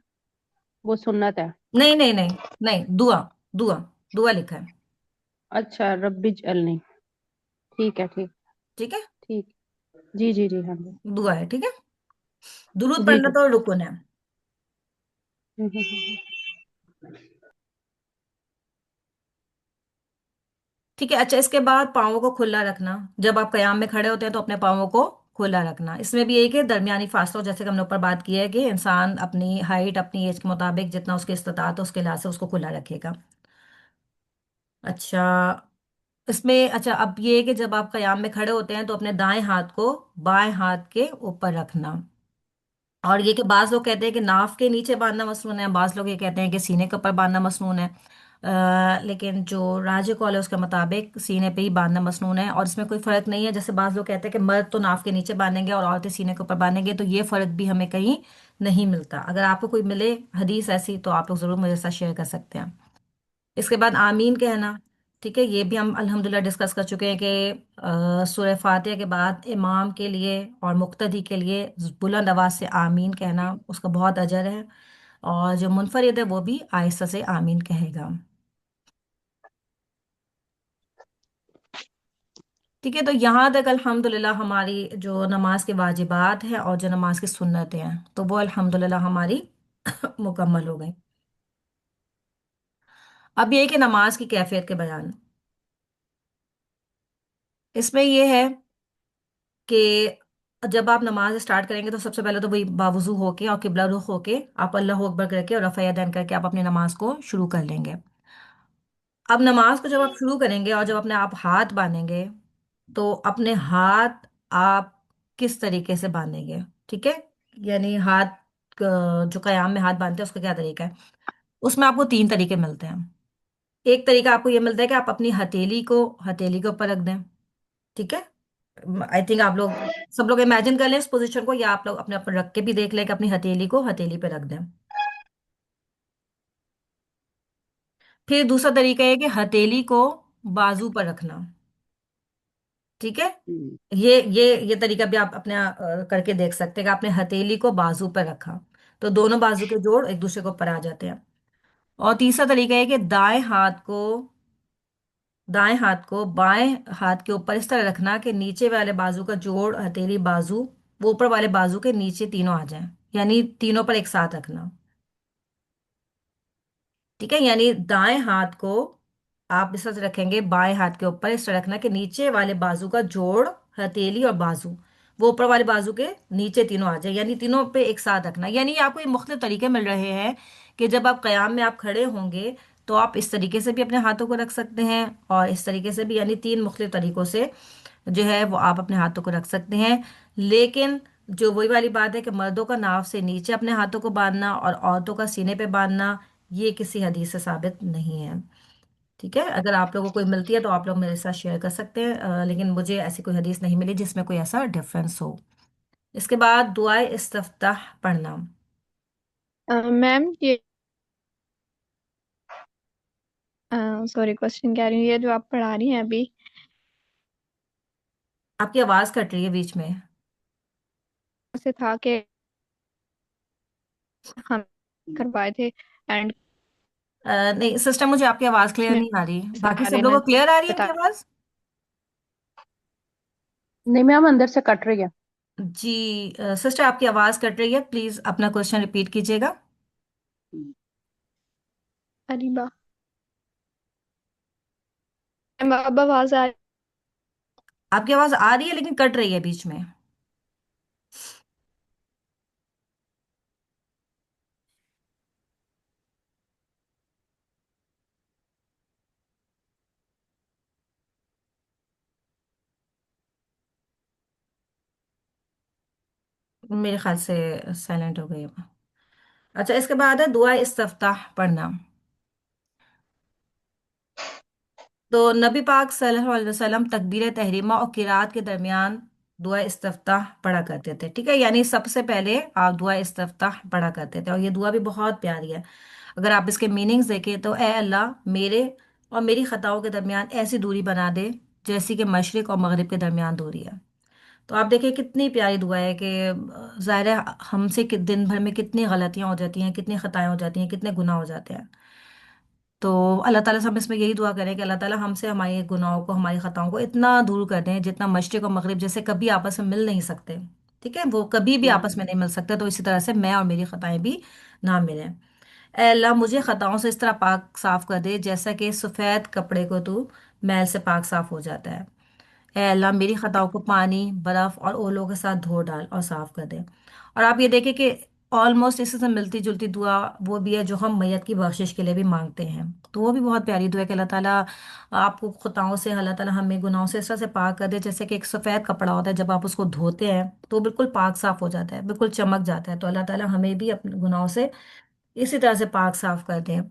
وہ سنت ہے۔ نہیں نہیں نہیں نہیں، دعا، دعا، دعا لکھا ہے۔ اچھا، رب اجعلنی، ٹھیک ہے، ٹھیک ٹھیک ہے، ٹھیک، جی جی جی ہاں دعا ہے، ٹھیک ہے، درود جی پڑھنا جی۔ تو رکن ہے۔ ٹھیک ہے، اچھا، اس کے بعد پاؤں کو کھلا رکھنا، جب آپ قیام میں کھڑے ہوتے ہیں تو اپنے پاؤں کو کھلا رکھنا، اس میں بھی ایک ہے درمیانی فاصلہ، جیسے کہ ہم نے اوپر بات کی ہے کہ انسان اپنی ہائٹ اپنی ایج کے مطابق جتنا اس کی استطاعت ہے اس کے لحاظ سے اس کو کھلا رکھے گا۔ اچھا، اس میں اچھا اب یہ ہے کہ جب آپ قیام میں کھڑے ہوتے ہیں تو اپنے دائیں ہاتھ کو بائیں ہاتھ کے اوپر رکھنا، اور یہ کہ بعض لوگ کہتے ہیں کہ ناف کے نیچے باندھنا مصنون ہے، بعض لوگ یہ کہتے ہیں کہ سینے کے اوپر باندھنا مصنون ہے، لیکن جو راج قول ہے اس کے مطابق سینے پہ ہی باندھنا مصنون ہے، اور اس میں کوئی فرق نہیں ہے، جیسے بعض لوگ کہتے ہیں کہ مرد تو ناف کے نیچے باندھیں گے اور عورتیں سینے کے اوپر باندھیں گے، تو یہ فرق بھی ہمیں کہیں نہیں ملتا۔ اگر آپ کو کوئی ملے حدیث ایسی تو آپ لوگ ضرور میرے ساتھ شیئر کر سکتے ہیں۔ اس کے بعد آمین کہنا، ٹھیک ہے، یہ بھی ہم الحمدللہ ڈسکس کر چکے ہیں کہ سورہ فاتحہ کے بعد امام کے لیے اور مقتدی کے لیے بلند آواز سے آمین کہنا اس کا بہت اجر ہے، اور جو منفرد ہے وہ بھی آہستہ سے آمین کہے گا۔ ٹھیک ہے، تو یہاں تک الحمدللہ ہماری جو نماز کے واجبات ہیں اور جو نماز کی سنتیں ہیں تو وہ الحمدللہ ہماری مکمل ہو گئی۔ اب یہ ہے کہ نماز کی کیفیت کے بیان، اس میں یہ ہے کہ جب آپ نماز اسٹارٹ کریں گے تو سب سے پہلے تو وہی باوضو ہو کے اور قبلہ رخ ہو کے آپ اللہ اکبر کر کے اور رفع یدین کر کے آپ اپنی نماز کو شروع کر لیں گے۔ اب نماز کو جب آپ شروع کریں گے اور جب اپنے آپ ہاتھ باندھیں گے تو اپنے ہاتھ آپ کس طریقے سے باندھیں گے، ٹھیک ہے، یعنی ہاتھ جو قیام میں ہاتھ باندھتے ہیں اس کا کیا طریقہ ہے، اس میں آپ کو تین طریقے ملتے ہیں۔ ایک طریقہ آپ کو یہ ملتا ہے کہ آپ اپنی ہتھیلی کے اوپر رکھ دیں، ٹھیک ہے، آئی تھنک آپ لوگ سب لوگ امیجن کر لیں اس پوزیشن کو، یا آپ لوگ اپنے اوپر رکھ کے بھی دیکھ لیں کہ اپنی ہتھیلی کو ہتھیلی پہ رکھ دیں۔ پھر دوسرا طریقہ ہے کہ ہتھیلی کو بازو پر رکھنا، ٹھیک ہے، یہ طریقہ بھی آپ اپنے کر کے دیکھ سکتے ہیں کہ آپ نے ہتھیلی کو بازو پر رکھا تو دونوں بازو کے جوڑ ایک دوسرے کے اوپر آ جاتے ہیں۔ اور تیسرا طریقہ ہے کہ دائیں ہاتھ کو بائیں ہاتھ کے اوپر اس طرح رکھنا کہ نیچے والے بازو کا جوڑ ہتھیلی بازو وہ اوپر والے بازو کے نیچے تینوں آ جائیں، یعنی تینوں پر ایک ساتھ رکھنا، ٹھیک ہے، یعنی دائیں ہاتھ کو آپ اس طرح سے رکھیں گے بائیں ہاتھ کے اوپر اس طرح رکھنا کہ نیچے والے بازو کا جوڑ ہتھیلی اور بازو وہ اوپر والے بازو کے نیچے تینوں آ جائے، یعنی تینوں پہ ایک ساتھ رکھنا، یعنی آپ کو یہ مختلف طریقے مل رہے ہیں کہ جب آپ قیام میں آپ کھڑے ہوں گے تو آپ اس طریقے سے بھی اپنے ہاتھوں کو رکھ سکتے ہیں اور اس طریقے سے بھی، یعنی تین مختلف طریقوں سے جو ہے وہ آپ اپنے ہاتھوں کو رکھ سکتے ہیں۔ لیکن جو وہی والی بات ہے کہ مردوں کا ناف سے نیچے اپنے ہاتھوں کو باندھنا اور عورتوں کا سینے پہ باندھنا یہ کسی حدیث سے ثابت نہیں ہے، ٹھیک ہے، اگر آپ لوگوں کو کوئی ملتی ہے تو آپ لوگ میرے ساتھ شیئر کر سکتے ہیں، لیکن مجھے ایسی کوئی حدیث نہیں ملی جس میں کوئی ایسا ڈفرینس ہو۔ اس کے بعد دعائے استفتاح پڑھنا۔ میم یہ سوری کوشچن کہہ رہی ہوں، یہ جو آپ پڑھا رہی ہیں ابھی آپ کی آواز کٹ رہی ہے بیچ میں۔ سے تھا کہ ہم کروائے تھے اینڈ نہیں سسٹر، مجھے آپ کی آواز کلیئر میں نہیں آ رہی، اس باقی بارے سب میں لوگوں کو کلیئر آ رہی ہے بتا میری آواز؟ نہیں میم اندر سے کٹ رہی ہے۔ جی سسٹر، آپ کی آواز کٹ رہی ہے، پلیز اپنا کوشچن ریپیٹ کیجیے گا۔ اریبا اب آواز آ آپ کی آواز آ رہی ہے لیکن کٹ رہی ہے بیچ میں۔ میرے خیال سے سائلنٹ ہو گئی ہے۔ اچھا، اس کے بعد ہے دعا استفتاح پڑھنا۔ تو نبی پاک صلی اللہ علیہ وسلم تکبیر تحریمہ اور قرات کے درمیان دعا استفتاح پڑھا کرتے تھے، ٹھیک ہے، یعنی سب سے پہلے آپ دعا استفتاح پڑھا کرتے تھے، اور یہ دعا بھی بہت پیاری ہے۔ اگر آپ اس کے میننگز دیکھیں تو اے اللہ میرے اور میری خطاؤں کے درمیان ایسی دوری بنا دے جیسی کہ مشرق اور مغرب کے درمیان دوری ہے۔ تو آپ دیکھیں کتنی پیاری دعا ہے کہ ظاہر ہے ہم سے دن بھر میں کتنی غلطیاں ہو جاتی ہیں، کتنی خطائیں ہو جاتی ہیں، کتنے گناہ ہو جاتے ہیں، تو اللہ تعالیٰ سے ہم اس میں یہی دعا کریں کہ اللہ تعالیٰ ہم سے ہمارے گناہوں کو ہماری خطاؤں کو اتنا دور کر دیں جتنا مشرق اور مغرب جیسے کبھی آپس میں مل نہیں سکتے، ٹھیک ہے، وہ کبھی بھی آپس میں نہیں مل سکتے، تو اسی طرح سے میں اور میری خطائیں بھی نہ ملیں۔ اے اللہ مجھے خطاؤں سے اس طرح پاک صاف کر دے جیسا کہ سفید کپڑے کو تو میل سے پاک صاف ہو جاتا ہے۔ اے अल्लाह मेरी खताओं को पानी बर्फ और ओलों के साथ धो डाल और साफ कर दे। और आप ये देखें कि ऑलमोस्ट इसी से मिलती जुलती दुआ वो भी है जो हम मैयत की बख्शिश के लिए भी मांगते हैं। तो वो भी बहुत प्यारी दुआ है कि अल्लाह ताला आपको खताओं से, अल्लाह ताला हमें गुनाहों से इस तरह से पाक कर दे, जैसे कि एक सफ़ेद कपड़ा होता है, जब आप उसको धोते हैं तो वो बिल्कुल पाक साफ हो जाता है, बिल्कुल चमक जाता है। तो अल्लाह ताला हमें भी अपने गुनाहों से इसी तरह से पाक साफ कर दे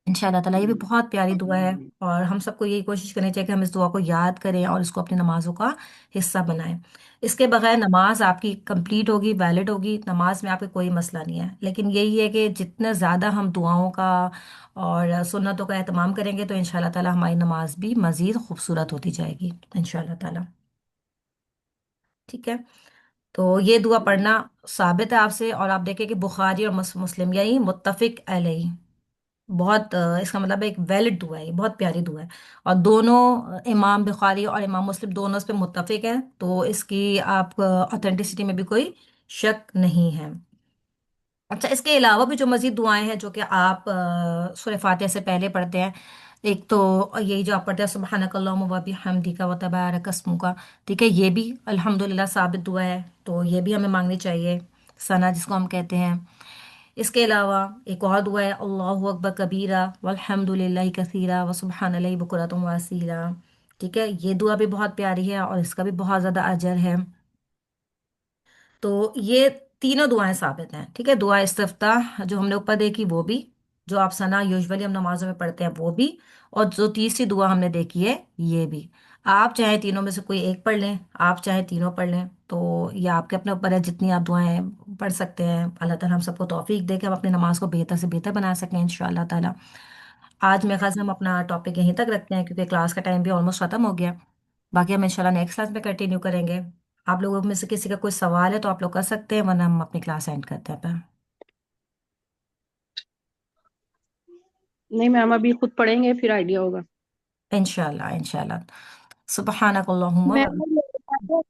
इंशाल्लाह ताला। ये भी बहुत प्यारी दुआ है, और हम सबको यही कोशिश करनी चाहिए कि हम इस दुआ को याद करें और इसको अपनी नमाजों का हिस्सा बनाएं। इसके बगैर नमाज आपकी कंप्लीट होगी, वैलिड होगी, नमाज में आपके कोई मसला नहीं है। लेकिन यही है कि जितना ज़्यादा हम दुआओं का और सुन्नतों का एहतमाम करेंगे तो इंशाल्लाह ताला हमारी नमाज भी मज़ीद खूबसूरत होती जाएगी इंशाल्लाह ताला। ठीक है, तो ये दुआ पढ़ना साबित है आपसे। और आप देखें कि बुखारी और मुस्लिम यानी मुत्तफिक अलैहि, बहुत इसका मतलब है एक वैलिड दुआ है, ये बहुत प्यारी दुआ है। और दोनों इमाम बुखारी और इमाम मुस्लिम दोनों इस पे मुत्तफिक हैं, तो इसकी आप ऑथेंटिसिटी में भी कोई शक नहीं है। अच्छा, इसके अलावा भी जो मजीद दुआएं हैं जो कि आप सूरह फातिहा से पहले पढ़ते हैं, एक तो यही जो आप पढ़ते हैं सुब्हानकल्लाहुम्मा व बिहम्दिका व तबारक अस्मुका, ठीक है, ये भी अल्हम्दुलिल्लाह साबित दुआ है, तो ये भी हमें मांगनी चाहिए, सना जिसको हम कहते हैं। इसके अलावा एक और दुआ है अल्लाहु अकबर कबीरा वल्हम्दुलिल्लाहि कसीरा व सुब्हानल्लाहि बुकरतुम व असीला। ठीक है, ये दुआ भी बहुत प्यारी है और इसका भी बहुत ज़्यादा अजर है। तो ये तीनों दुआएं साबित हैं। ठीक है, दुआ इस्तिफ्ताह जो हमने ऊपर देखी वो भी, जो आप सना यूजुअली हम नमाजों में पढ़ते हैं वो भी, और जो तीसरी दुआ हमने देखी है ये भी। आप चाहे तीनों में से कोई एक पढ़ लें, आप चाहे तीनों पढ़ लें, तो ये आपके अपने ऊपर है, जितनी आप दुआएं पढ़ सकते हैं। अल्लाह ताला हम सबको तौफीक दे कि हम अपनी नमाज को बेहतर से बेहतर बना सकें इंशाअल्लाह ताला। आज मेरे ख्याल से हम अपना टॉपिक यहीं तक रखते हैं क्योंकि क्लास का टाइम भी ऑलमोस्ट ख़त्म हो गया। बाकी हम इंशाल्लाह नेक्स्ट क्लास में कंटिन्यू करेंगे। आप लोगों में से किसी का कोई सवाल है तो आप लोग कर सकते हैं, वरना हम अपनी क्लास एंड करते हैं फिर। नहीं मैम, अभी खुद पढ़ेंगे फिर आइडिया होगा। इंशाल्लाह इंशाल्लाह। सुबहानकल्लाहुम्मा व मैम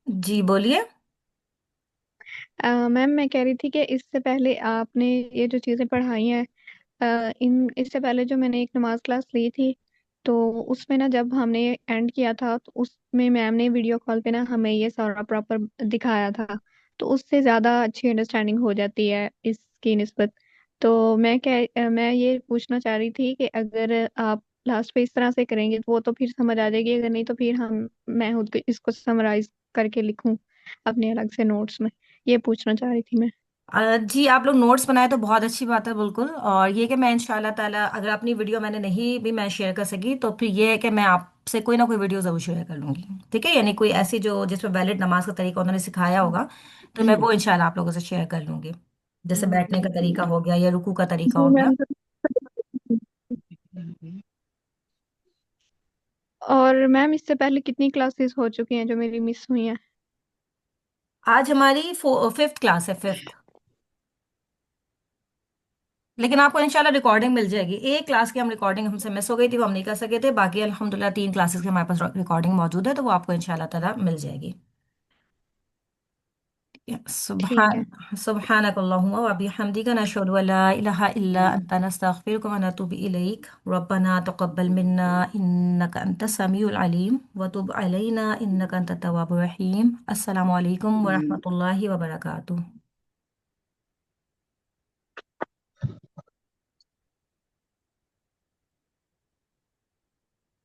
जी बोलिए। मैम मैं कह रही थी कि इससे पहले आपने ये जो चीज़ें पढ़ाई हैं, इन इससे पहले जो मैंने एक नमाज क्लास ली थी, तो उसमें ना जब हमने एंड किया था तो उसमें मैम ने वीडियो कॉल पे ना हमें ये सारा प्रॉपर दिखाया था, तो उससे ज़्यादा अच्छी अंडरस्टैंडिंग हो जाती है इसकी निस्बत। तो मैं ये पूछना चाह रही थी कि अगर आप लास्ट पे इस तरह से करेंगे तो वो तो फिर समझ आ जाएगी, अगर नहीं तो फिर मैं खुद को इसको समराइज करके लिखूं अपने अलग से नोट्स में, ये पूछना चाह रही थी मैं। जी, आप लोग नोट्स बनाए तो बहुत अच्छी बात है बिल्कुल। और ये कि मैं इंशाल्लाह ताला अगर अपनी वीडियो मैंने नहीं भी मैं शेयर कर सकी तो फिर ये है कि मैं आपसे कोई ना कोई वीडियो ज़रूर शेयर कर लूँगी। ठीक है, यानी कोई ऐसी जो जिसमें वैलिड नमाज का तरीका उन्होंने सिखाया होगा तो मैं वो इंशाल्लाह आप लोगों से शेयर कर लूँगी। जैसे बैठने का तरीका हो गया या रुकू का तरीका जी हो गया। मैम। और मैम इससे पहले कितनी क्लासेस हो चुकी हैं जो मेरी मिस हुई हैं? आज हमारी फिफ्थ क्लास है, फिफ्थ। लेकिन आपको इंशाल्लाह रिकॉर्डिंग मिल जाएगी। एक क्लास की हम रिकॉर्डिंग हमसे मिस हो गई थी, वो हम नहीं कर सके थे। बाकी अल्हम्दुलिल्लाह 3 क्लासेस की हमारे पास रिकॉर्डिंग मौजूद है, तो वो आपको इंशाल्लाह ताला मिल जाएगी। ठीक सुबहान है। सुबहानकल्लाहुम्मा व बिहम्दिका नशहदु अल्ला इलाहा इल्ला अंता नस्तगफिरुका व नतूबु इलैक रब्बना तक़ब्बल मिन्ना इन्नका अंतस समीउल अलीम व तुब अलैना इन्नका अंतत तव्वाबुर रहीम। अस्सलामु अलैकुम व रहमतुल्लाहि व बरकातुहू।